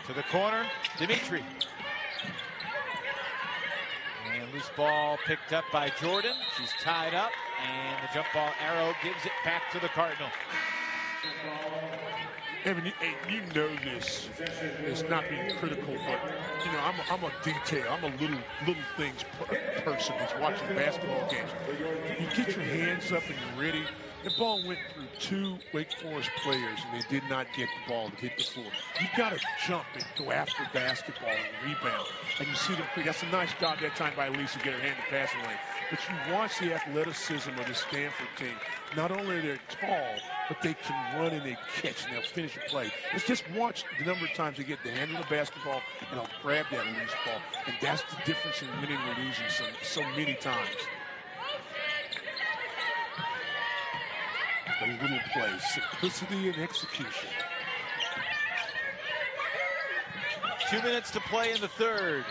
To the corner, Dimitri. And loose ball picked up by Jordan. She's tied up, and the jump ball arrow gives it back to the Cardinal. Evan, you know this. It's not being critical, but you know I'm a detail. I'm a little things person that's watching basketball games. You get your hands up and you're ready. The ball went through 2 Wake Forest players, and they did not get the ball to hit the floor. You've got to jump and go after basketball and rebound. And you see them quick. That's a nice job that time by Lisa to get her hand in the passing lane. But you watch the athleticism of the Stanford team. Not only are they tall, but they can run and they catch and they'll finish a play. Let's just watch the number of times they get the hand of the basketball and they'll grab that loose ball. And that's the difference in winning or losing so many times. A little play, simplicity and execution. 2 minutes to play in the third.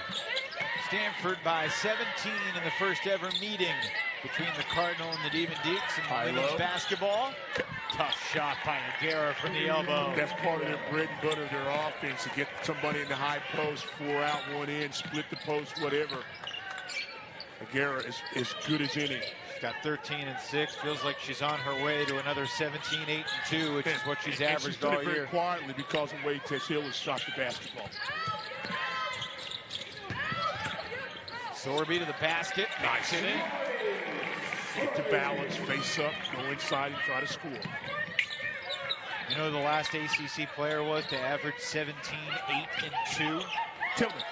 Stanford by 17 in the first ever meeting between the Cardinal and the Demon Deacs in women's basketball. Tough shot by Aguirre from the elbow. That's part of their bread and butter, their offense, to get somebody in the high post, 4 out, 1 in, split the post, whatever. Aguirre is as good as any. Got 13 and 6. Feels like she's on her way to another 17, 8 and 2, which is what she's averaged all year. She's done it very quietly because of the way Tess Hill has shot the basketball. Sorby to the basket. Nice it in. Get the balance, face up, go inside and try to score. You know who the last ACC player was to average 17, 8 and 2? Tell me.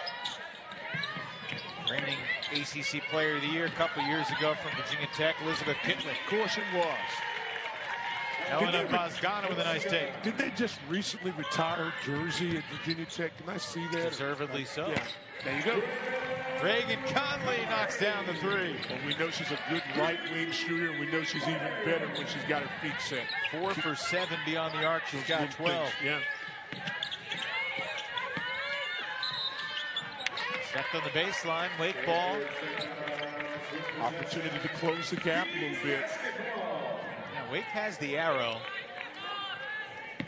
Reigning ACC Player of the Year a couple years ago from Virginia Tech, Elizabeth Kitley. Of course it was. Elena Bozgana with a nice take. Did they just recently retire jersey at Virginia Tech? Can I see that? Deservedly so. Yeah. There you go. Raegyn Conley knocks down the 3. Well, we know she's a good right wing shooter, and we know she's even better when she's got her feet set. 4 for 7 beyond the arc. She's got 12. Yeah. Left on the baseline, Wake ball. Opportunity to close the gap a little bit. Yeah, Wake has the arrow. I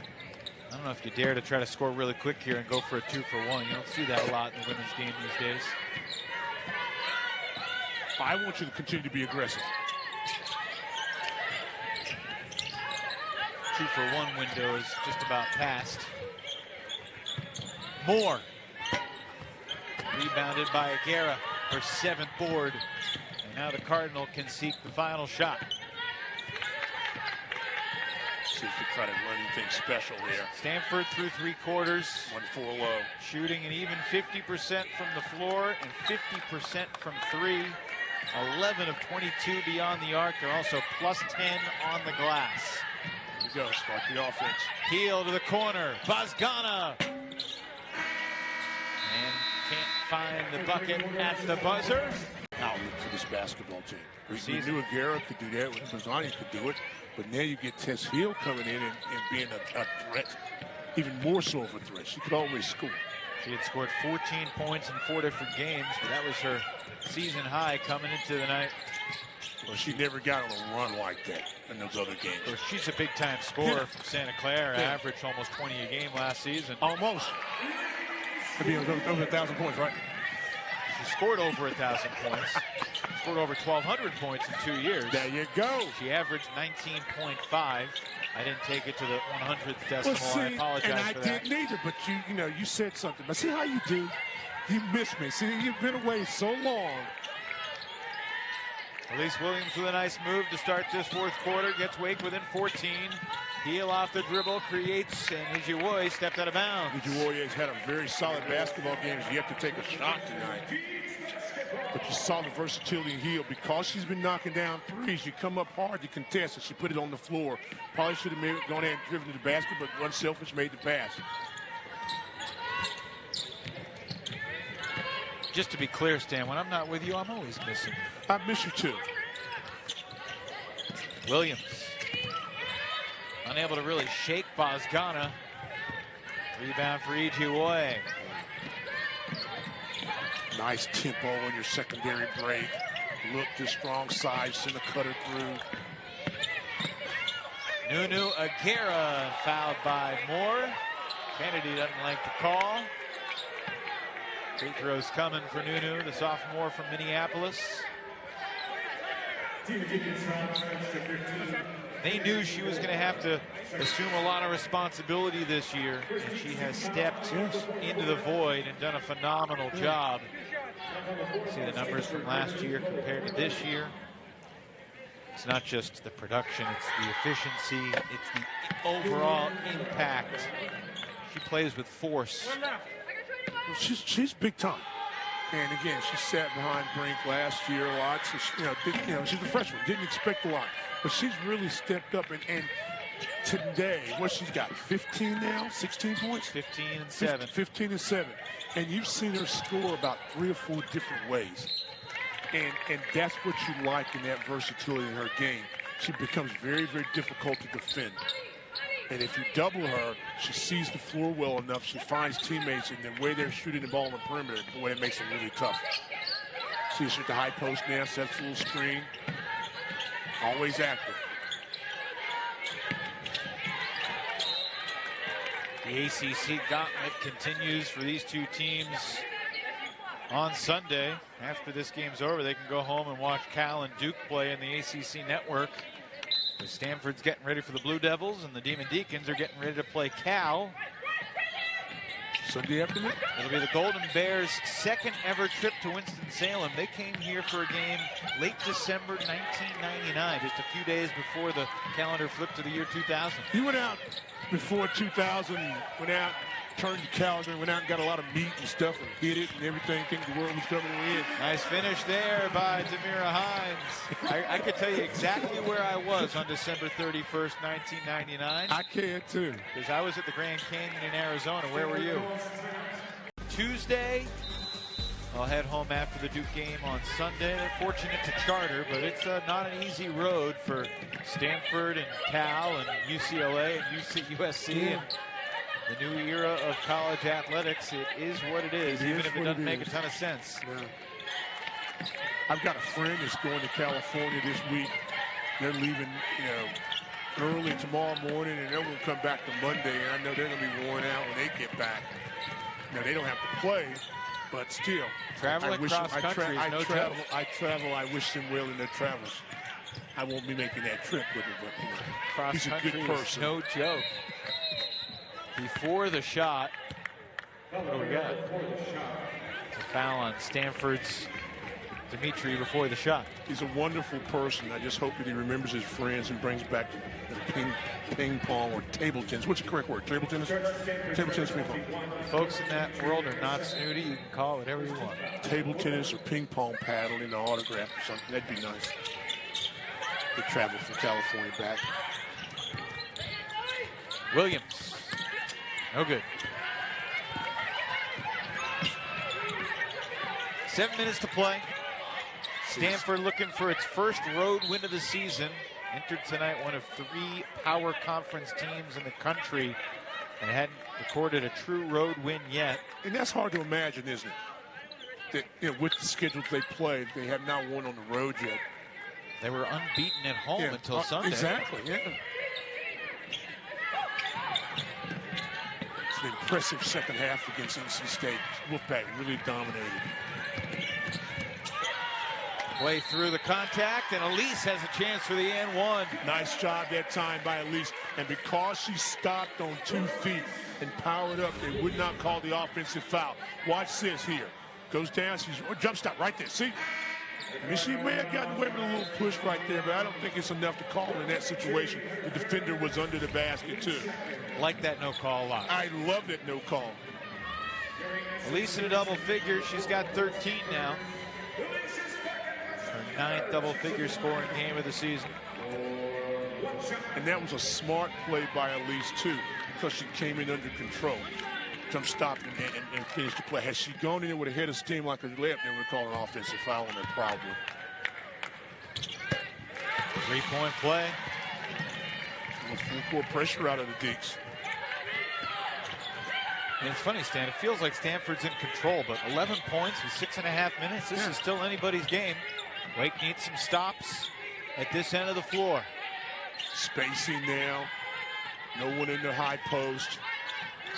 don't know if you dare to try to score really quick here and go for a 2 for 1. You don't see that a lot in the women's game these days. I want you to continue to be aggressive. 2 for 1 window is just about past. Moore. Rebounded by Aguirre, her 7th board. And now the Cardinal can seek the final shot. See if we try to run anything special here. Stanford through 3 quarters. 1-4 low. Shooting an even 50% from the floor and 50% from 3. 11 of 22 beyond the arc. They're also plus 10 on the glass. Here we go, start the offense. Heel to the corner, Bozgana. And can't find the bucket at the buzzer. Outlet for this basketball team. We knew Aguirre could do that, Bozgana could do it, but now you get Tess Hill coming in and being a threat, even more so of a threat. She could always score. She had scored 14 points in 4 different games, but that was her season high coming into the night. Well, she never got on a run like that in those other games. Well, she's a big-time scorer from Santa Clara. Averaged almost 20 a game last season. Almost. It'd be over 1,000 points, right? She scored over 1,000 points. Scored over 1,200 points in 2 years. There you go. She averaged 19.5. I didn't take it to the 100th decimal. Well, see, I apologize and I for that. didn't either, but you said something. But see how you do? You miss me. See, you've been away so long. Elise Williams with a nice move to start this 4th quarter. Gets Wake within 14. Heel off the dribble, creates, and Ijiwoye stepped out of bounds. Ijiwoye has had a very solid basketball game. She had to take a shot tonight. But you saw the versatility in Hill. Because she's been knocking down threes, you come up hard to contest, and she put it on the floor. Probably should have gone ahead and driven to the basket, but unselfish made the pass. Just to be clear, Stan, when I'm not with you, I'm always missing you. I miss you too. Williams. Unable to really shake Bozgana. Rebound for Ijiwoye. Nice tempo on your secondary break. Look to strong side, send a cutter through. Nunu Aguirre fouled by Moore. Kennedy doesn't like the call. Free throws coming for Nunu, the sophomore from Minneapolis. They knew she was going to have to assume a lot of responsibility this year, and she has stepped into the void and done a phenomenal job. See the numbers from last year compared to this year. It's not just the production, it's the efficiency, it's the overall impact. She plays with force. Well, she's big time. And again, she sat behind Brink last year a lot. So she, she's a freshman, didn't expect a lot. But she's really stepped up. And today, what she's got, 15 now, 16 points? 15 and 7. 15 and 7. And you've seen her score about 3 or 4 different ways. And that's what you like in that versatility in her game. She becomes very, very difficult to defend. And if you double her, she sees the floor well enough, she finds teammates, and the way they're shooting the ball on the perimeter, the way it makes it really tough. See her at the high post now, sets a little screen. Always active. The ACC gauntlet continues for these two teams on Sunday. After this game's over, they can go home and watch Cal and Duke play in the ACC network. Stanford's getting ready for the Blue Devils, and the Demon Deacons are getting ready to play Cal. Sunday afternoon? It'll be the Golden Bears' second ever trip to Winston-Salem. They came here for a game late December 1999, just a few days before the calendar flipped to the year 2000. You went out before 2000, went out, turned the calendar, went out and got a lot of meat and stuff and hit it and everything, think the world was coming in. Nice finish there by Demira Hines. I could tell you exactly where I was on December 31st, 1999. I can too. Because I was at the Grand Canyon in Arizona. Where were you? Tuesday. I'll head home after the Duke game on Sunday. They're fortunate to charter, but it's not an easy road for Stanford and Cal and UCLA and USC and the new era of college athletics. It is what it is, even if it doesn't make a ton of sense. Yeah. I've got a friend that's going to California this week. They're leaving, early tomorrow morning, and they're going to come back to Monday. And I know they're going to be worn out when they get back. They don't have to play, but still. Traveling cross country is no joke. I travel. I wish them well in their travels. I won't be making that trip with him, but cross he's a good person. No joke. Before the shot, what do we got? It's a foul on Stanford's Dimitri before the shot. He's a wonderful person. I just hope that he remembers his friends and brings back the ping pong or table tennis. What's the correct word? Table tennis? Table tennis, ping pong. Folks in that world are not snooty. You can call it whatever you want. Table tennis or ping pong paddle in the autograph or something. That'd be nice. They travel from California back. Williams. No good. 7 minutes to play. Stanford looking for its first road win of the season. Entered tonight one of 3 power conference teams in the country and hadn't recorded a true road win yet. And that's hard to imagine, isn't it? That with the schedules they played, they have not won on the road yet. They were unbeaten at home until Sunday. Exactly, yeah. It's an impressive second half against NC State. Wolfpack really dominated. Play through the contact, and Elise has a chance for the and one. Nice job that time by Elise. And because she stopped on 2 feet and powered up, they would not call the offensive foul. Watch this here. Goes down, she's jump stop right there. See? I mean, she may have gotten away with a little push right there, but I don't think it's enough to call in that situation. The defender was under the basket, too. Like that no call a lot. I love that no call. Elise in a double figure. She's got 13 now. Her 9th double-figure scoring game of the season. And that was a smart play by Elise, too, because she came in under control. Jump stopped and finished the play. Had she gone in there with a head of steam like a layup, they would have called an offensive foul on her probably. 3-point play. A full court pressure out of the Deeks. And it's funny, Stan, it feels like Stanford's in control, but 11 points with 6.5 minutes. This is still anybody's game. Wake needs some stops at this end of the floor. Spacing now. No one in the high post.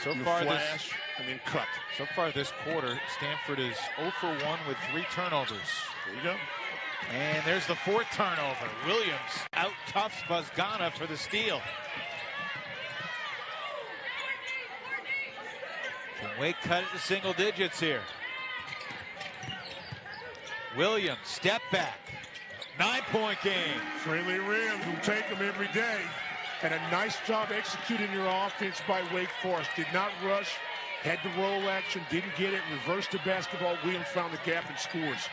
So far, flash and then cut. So far this quarter, Stanford is 0 for 1 with 3 turnovers. There you go. And there's the 4th turnover. Williams out-toughs Buzgana for the steal. Can Wake cut it to single digits here? Williams, step back. 9-point game. Friendly rims will take them every day. And a nice job executing your offense by Wake Forest. Did not rush, had the roll action, didn't get it, reversed the basketball. Williams found the gap and scores.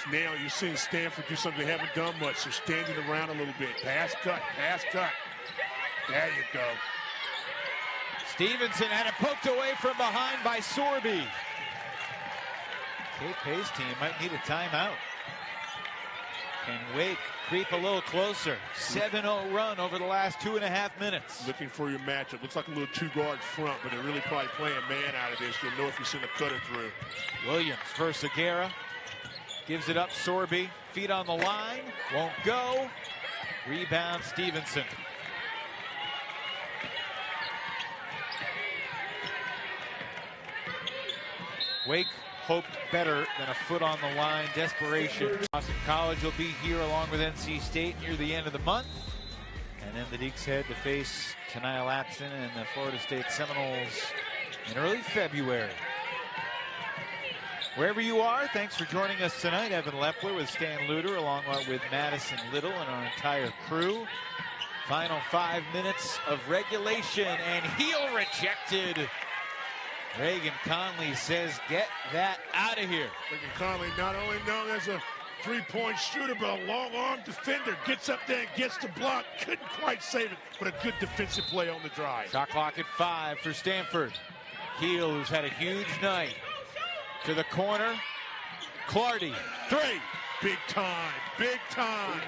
So now you're seeing Stanford do something they haven't done much. They're standing around a little bit. Pass, cut, pass, cut. There you go. Stevenson had it poked away from behind by Sorby. Kate Pay's team might need a timeout. Can Wake creep a little closer? 7-0 run over the last 2.5 minutes. Looking for your matchup. Looks like a little 2-guard front, but they're really probably playing man out of this. You'll know if you send a cutter through. Williams versus Aguera. Gives it up, Sorby. Feet on the line. Won't go. Rebound, Stevenson. Wake hoped better than a foot on the line. Desperation. Boston College will be here along with NC State near the end of the month. And then the Deacs head to face Tenaya Latson and the Florida State Seminoles in early February. Wherever you are, thanks for joining us tonight. Evan Lepler with Stan Luter along with Madison Little and our entire crew. Final 5 minutes of regulation and heel rejected. Raegyn Conley says, get that out of here. Raegyn Conley, not only known as a three-point shooter, but a long-arm defender. Gets up there and gets the block. Couldn't quite save it, but a good defensive play on the drive. Shot clock at 5 for Stanford. Heel, who's had a huge night. To the corner. Clardy. 3. Big time. Big time.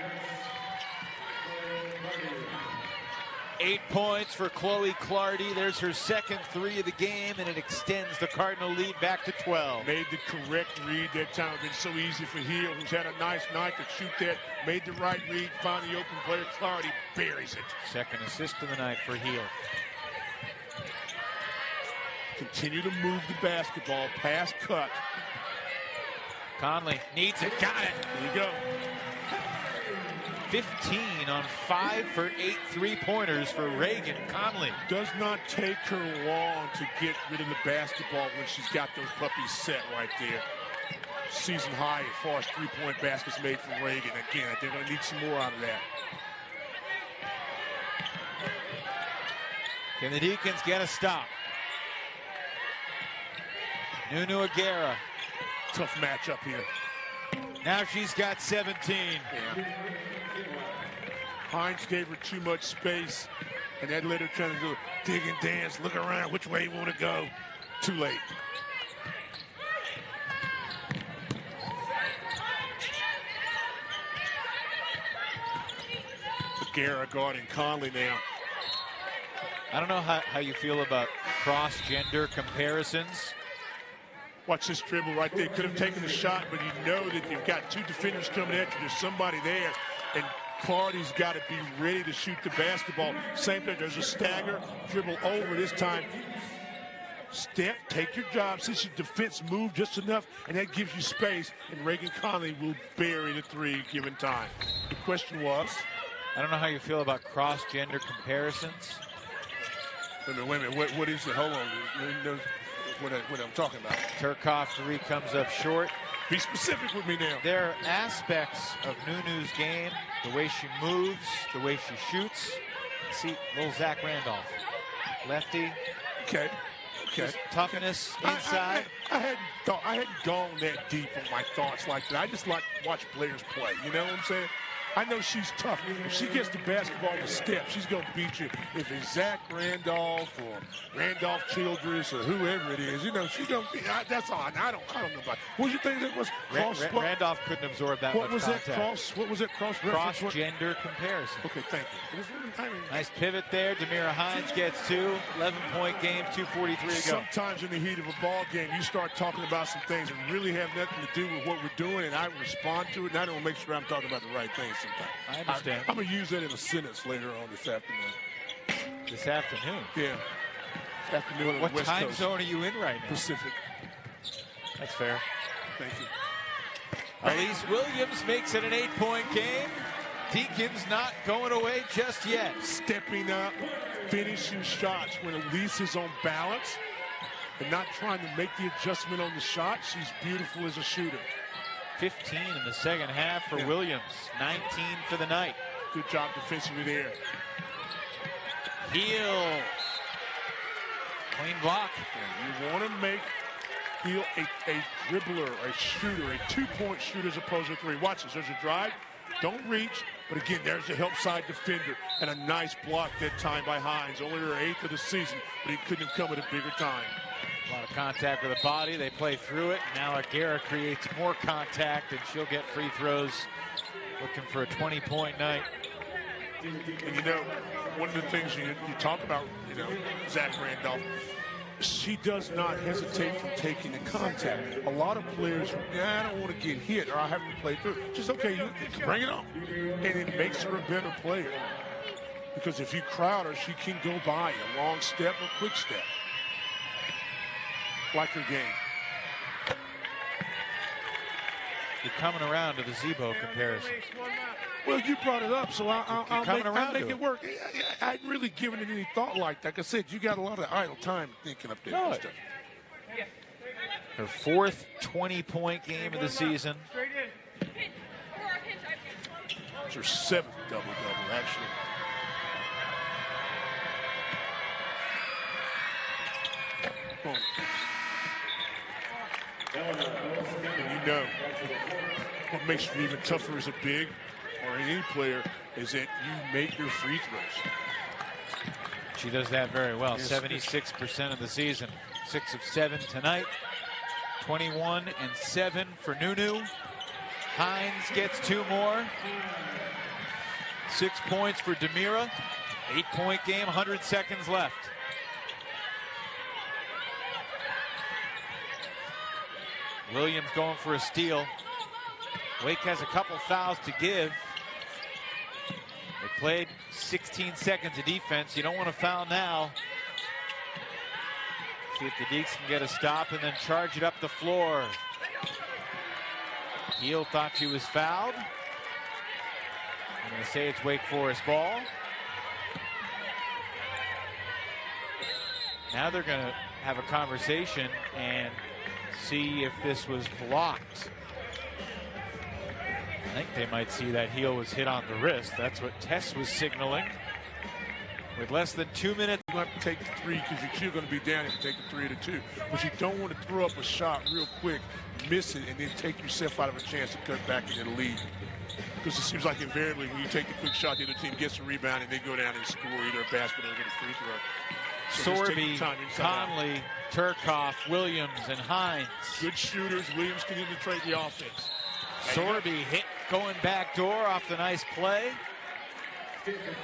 8 points for Chloe Clardy. There's her second 3 of the game, and it extends the Cardinal lead back to 12. Made the correct read that time. It's been so easy for Hill, who's had a nice night to shoot that. Made the right read, found the open player. Clardy buries it. Second assist of the night for Hill. Continue to move the basketball. Pass, cut. Conley needs it. Got it. There you go. 15 on 5 for 8 3-pointers for Raegyn Conley. Does not take her long to get rid of the basketball when she's got those puppies set right there. Season high as far as 3-point baskets made for Raegyn. Again, they're going to need some more out of that. Can the Deacons get a stop? Nunu Aguera. Tough matchup here. Now she's got 17. Yeah. Hines gave her too much space, and that led her trying to do a dig and dance, look around, which way you want to go. Too late. Aguera guarding Conley now. I don't know how you feel about cross-gender comparisons. Watch this dribble right there. Could have taken the shot, but you know that you've got 2 defenders coming at you. There's somebody there, and Clardy's got to be ready to shoot the basketball. Same thing. There's a stagger, dribble over this time. Step, take your job. Since your defense moved just enough, and that gives you space, and Raegyn Conley will bury the 3 given time. The question was? I don't know how you feel about cross-gender comparisons. Wait a minute. What is it? Hold on. What I'm talking about. Turcoff 3 comes up short. Be specific with me now. There are aspects of Nunu's game, the way she moves, the way she shoots. See, little Zach Randolph. Lefty. Okay. Just toughness inside. I hadn't gone that deep on my thoughts like that. I just like to watch players play. You know what I'm saying? I know she's tough. If she gets the basketball on the step, she's going to beat you. If it's Zach Randolph or Randolph Childress or whoever it is, you know, she's going to be. That's all. I don't know about. What do you think that was? Randolph couldn't absorb that much contact. What was that cross? Cross-gender comparison. Okay, thank you. Nice pivot there. Demira Hines gets 2. 11-point game, 2:43 to go. Sometimes in the heat of a ball game, you start talking about some things that really have nothing to do with what we're doing, and I respond to it, and I don't make sure I'm talking about the right things sometimes. I understand. I'm going to use that in a sentence later on this afternoon. This afternoon? Yeah. This afternoon on what the West time Coast. zone are you in right now? Pacific. That's fair. Thank you. Elise Williams makes it an 8-point game. Deacon's not going away just yet. Stepping up, finishing shots when Elise is on balance and not trying to make the adjustment on the shot. She's beautiful as a shooter. 15 in the second half for Williams. 19 for the night. Good job defensively there. Heel. Clean block. Yeah, you want to make Heel a dribbler, a shooter, a 2-point shooter as opposed to 3. Watch this. There's a drive. Don't reach. But again, there's the help side defender. And a nice block that time by Hines. Only her 8th of the season, but he couldn't have come at a bigger time. A lot of contact with the body. They play through it. Now Aguirre creates more contact, and she'll get free throws. Looking for a 20-point night. And you know, one of the things you talk about, you know, Zach Randolph, she does not hesitate from taking the contact. A lot of players, I don't want to get hit or I have to play through. Just, okay, you bring it on. And it makes her a better player. Because if you crowd her, she can go by a long step or quick step. Like her game. You're coming around to the Zebo comparison. Well, you brought it up, so I'll make it work. I hadn't really given it any thought like that. Like I said, you got a lot of idle time thinking up there. No. Her 4th 20-point game of the season. It's her 7th double-double, actually. And you know, what makes it even tougher as a big or any player is that you make your free throws. She does that very well. Yes. 76% of the season. 6 of 7 tonight. 21 and 7 for Nunu. Hines gets 2 more. 6 points for Demira. 8-point game, 100 seconds left. Williams going for a steal. Wake has a couple fouls to give. They played 16 seconds of defense. You don't want to foul now. See if the Deeks can get a stop and then charge it up the floor. Heel thought she was fouled. I'm going to say it's Wake Forest ball. Now they're going to have a conversation and see if this was blocked. I think they might see that heel was hit on the wrist. That's what Tess was signaling. With less than 2 minutes. You have to take the 3 because you're still going to be down if you take the 3 at a 2. But you don't want to throw up a shot real quick, miss it, and then take yourself out of a chance to cut back and get a lead. Because it seems like invariably when you take the quick shot, the other team gets a rebound and they go down and score either a basket or get a free throw. So Sorby, Conley, Turcoff, Williams, and Hines. Good shooters. Williams can infiltrate the offense. Sorby hit going back door off the nice play.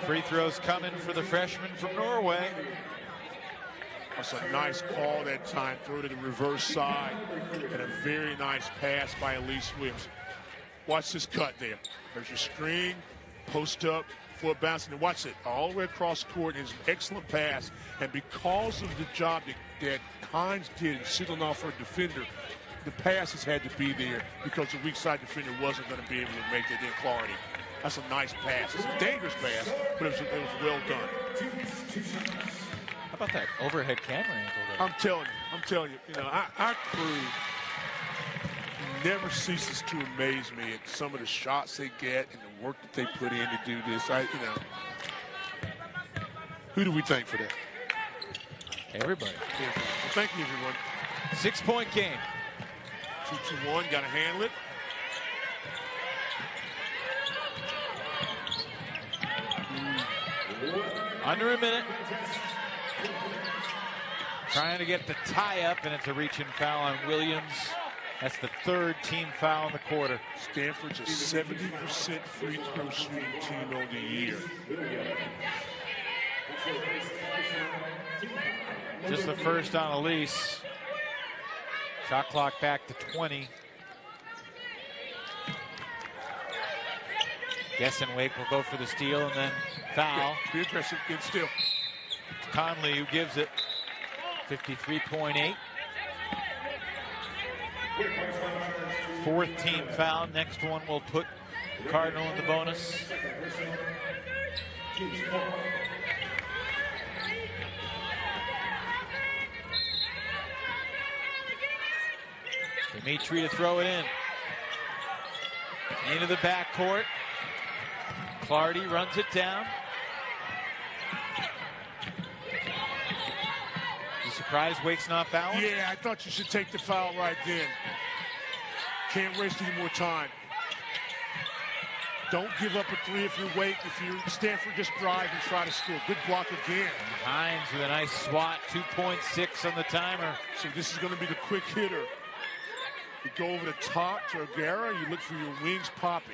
Free throws coming for the freshman from Norway. That's a nice call that time. Throw to the reverse side. And a very nice pass by Elise Williams. Watch this cut there. There's your screen, post up, foot bounce, and watch it all the way across court. It's an excellent pass. And because of the job that Hines did in sealing off her defender, the passes had to be there because the weak side defender wasn't going to be able to make it in Clardy. That's a nice pass. It's a dangerous pass, but it was well done. How about that overhead camera angle there? I'm telling you, you know, our crew never ceases to amaze me at some of the shots they get and the work that they put in to do this. Who do we thank for that? Everybody. Yeah. Well, thank you, everyone. 6-point game. 2-2-1, got to handle it. Under a minute. Trying to get the tie up, and it's a reach-in foul on Williams. That's the third team foul in the quarter. Stanford's a 70% free throw shooting team on the year. Just the first on Elise. Shot clock back to 20. Wake will go for the steal and then foul. Be aggressive, get still. Conley who gives it. 53.8. Fourth team foul. Next one will put the Cardinal in the bonus. Dimitri to throw it in. Into the backcourt. Clardy runs it down. You surprised Wake's not fouling? Yeah, I thought you should take the foul right then. Can't waste any more time. Don't give up a three if you're Wake. If you're Stanford, just drive and try to score. Good block again. Hines with a nice swat. 2.6 on the timer. So this is going to be the quick hitter. You go over the top to O'Gara. You look for your wings popping.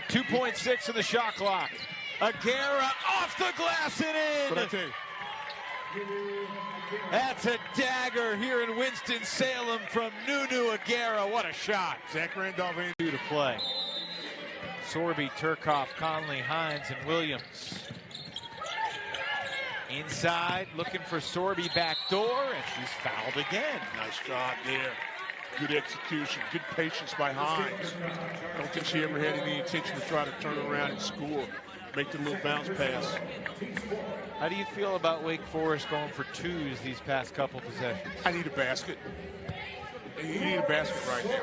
2.6 in the shot clock. O'Gara off the glass and in. But I tell you, that's a dagger here in Winston-Salem from Nunu O'Gara. What a shot. Zach Randolph ain't to play. Sorby, Turcoff, Conley, Hines, and Williams. Inside, looking for Sorby back door, and she's fouled again. Nice job there. Good execution, good patience by Hines. Don't think she ever had any intention to try to turn around and score. Make the little bounce pass. How do you feel about Wake Forest going for twos these past couple possessions? I need a basket. You need a basket right now.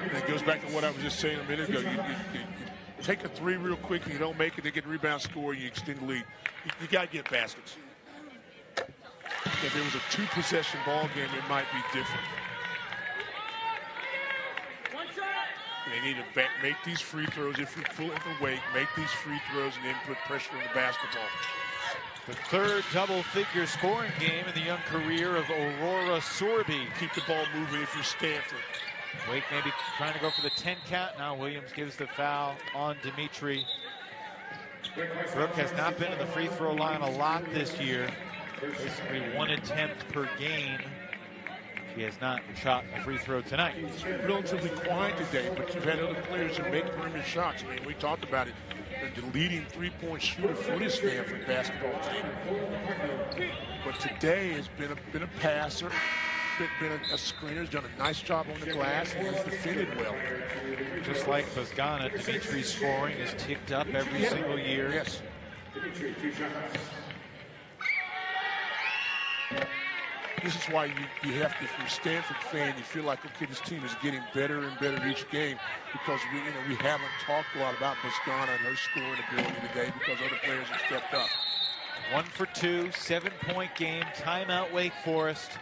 And it goes back to what I was just saying a minute ago. You take a three real quick and you don't make it, they get a rebound, score, and you extend the lead. You got to get baskets. If it was a two-possession ball game, it might be different. They need to make these free throws. If you're pulling for Wake, make these free throws and then put pressure on the basketball. The third double-figure scoring game in the young career of Aurora Sorby. Keep the ball moving if you're Stanford. Wake maybe trying to go for the 10 count. Now Williams gives the foul on Dimitri. Brooke has not been in the free throw line a lot this year. Basically 1 attempt per game. She has not shot a free throw tonight. It's been relatively quiet today, but you've had other players that make perimeter shots. I mean, we talked about it. The leading three-point shooter for this Stanford basketball team. But today has been a passer, been a screener, has done a nice job on the glass, and has defended well. Just like Bozgana, Dimitri's scoring is ticked up every single year. Yes. This is why you have to, if you're a Stanford fan, you feel like, okay, this team is getting better and better each game, because we haven't talked a lot about Bozgana and her scoring ability today because other players have stepped up. 1 for 2, 7-point game, timeout Wake Forest.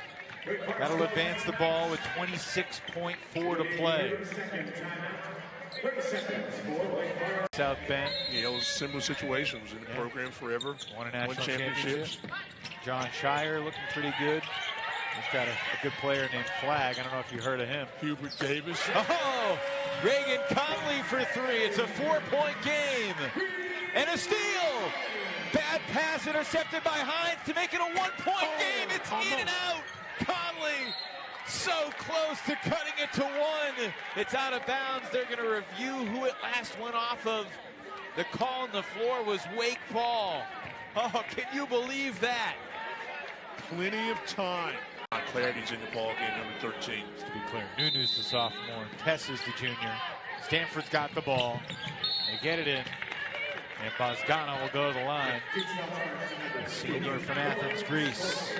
That'll advance the ball with 26.4 to play. South Bend. Yeah, it was similar situations in the program forever. Won a national championship. John Shire looking pretty good. He's got a good player named Flagg. I don't know if you heard of him. Hubert Davis. Oh, Raegyn Conley for 3. It's a 4-point game. And a steal. Bad pass intercepted by Hines to make it a 1-point game. It's in and out. Conley so close to cutting it to 1. It's out of bounds. They're going to review who it last went off of. The call on the floor was Wake ball. Oh, can you believe that? Plenty of time. Clarity's in the ball game, number 13. Just to be clear, Nunu's the sophomore. Tess is the junior. Stanford's got the ball. They get it in. And Bozgana will go to the line. The senior from Athens, Greece.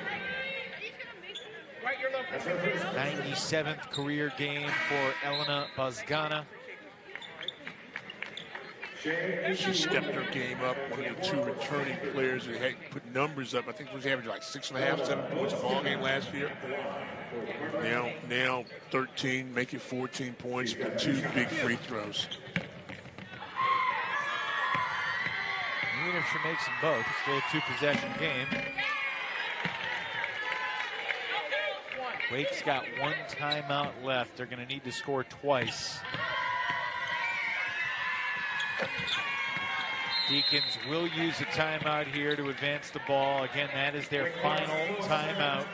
97th career game for Elena Bozgana. She stepped her game up. One of the 2 returning players that had put numbers up. I think it was averaging like 6.5, 7 points a ball game last year. Now 13, make it 14 points with 2 big free throws. even if she makes them both. It's still a two-possession game. Wake's got one timeout left. They're going to need to score twice. Deacons will use a timeout here to advance the ball. Again, that is their final timeout.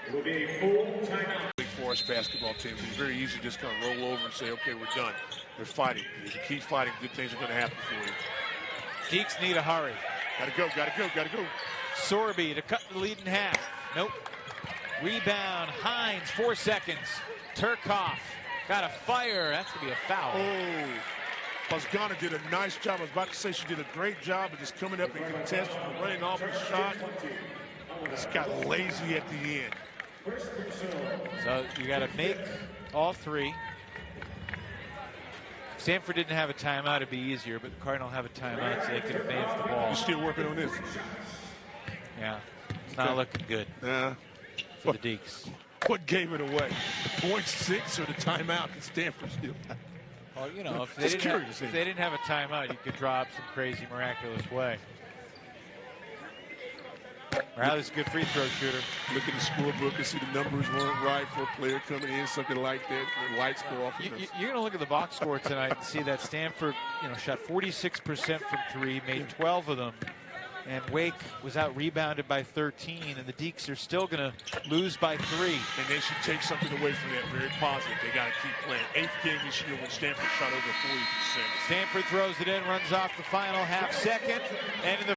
It will be a full timeout. Wake Forest basketball team. It's very easy to just kind of roll over and say, okay, we're done. They're fighting. If you keep fighting, good things are going to happen for you. Deeks need a hurry. Gotta go, gotta go, gotta go. Sorby to cut the lead in half. Nope. Rebound, Hines, 4 seconds. Turkoff got a fire. That's going to be a foul. Oh, Bosgana did a nice job. I was about to say she did a great job of just coming up and contesting and running off the shot. Just got lazy at the end. So you got to make all three. If Stanford didn't have a timeout, it'd be easier, but the Cardinal have a timeout so they can advance the ball. You're still working on this. Yeah, it's not looking good for the Deeks. What gave it away? The .6 or the timeout that Stanford still? Well, you know, if they didn't have a timeout, you could draw up some crazy, miraculous way. Riley's a good free throw shooter. Look at the scorebook and see the numbers weren't right for a player coming in, something like that. The lights go off. You're going to look at the box score tonight and see that Stanford, shot 46% from three, made 12 of them. And Wake was out rebounded by 13, and the Deeks are still going to lose by 3. And they should take something away from that. Very positive. They got to keep playing. 8th game this year when Stanford shot over 40%. Stanford throws it in, runs off the final half second, and in the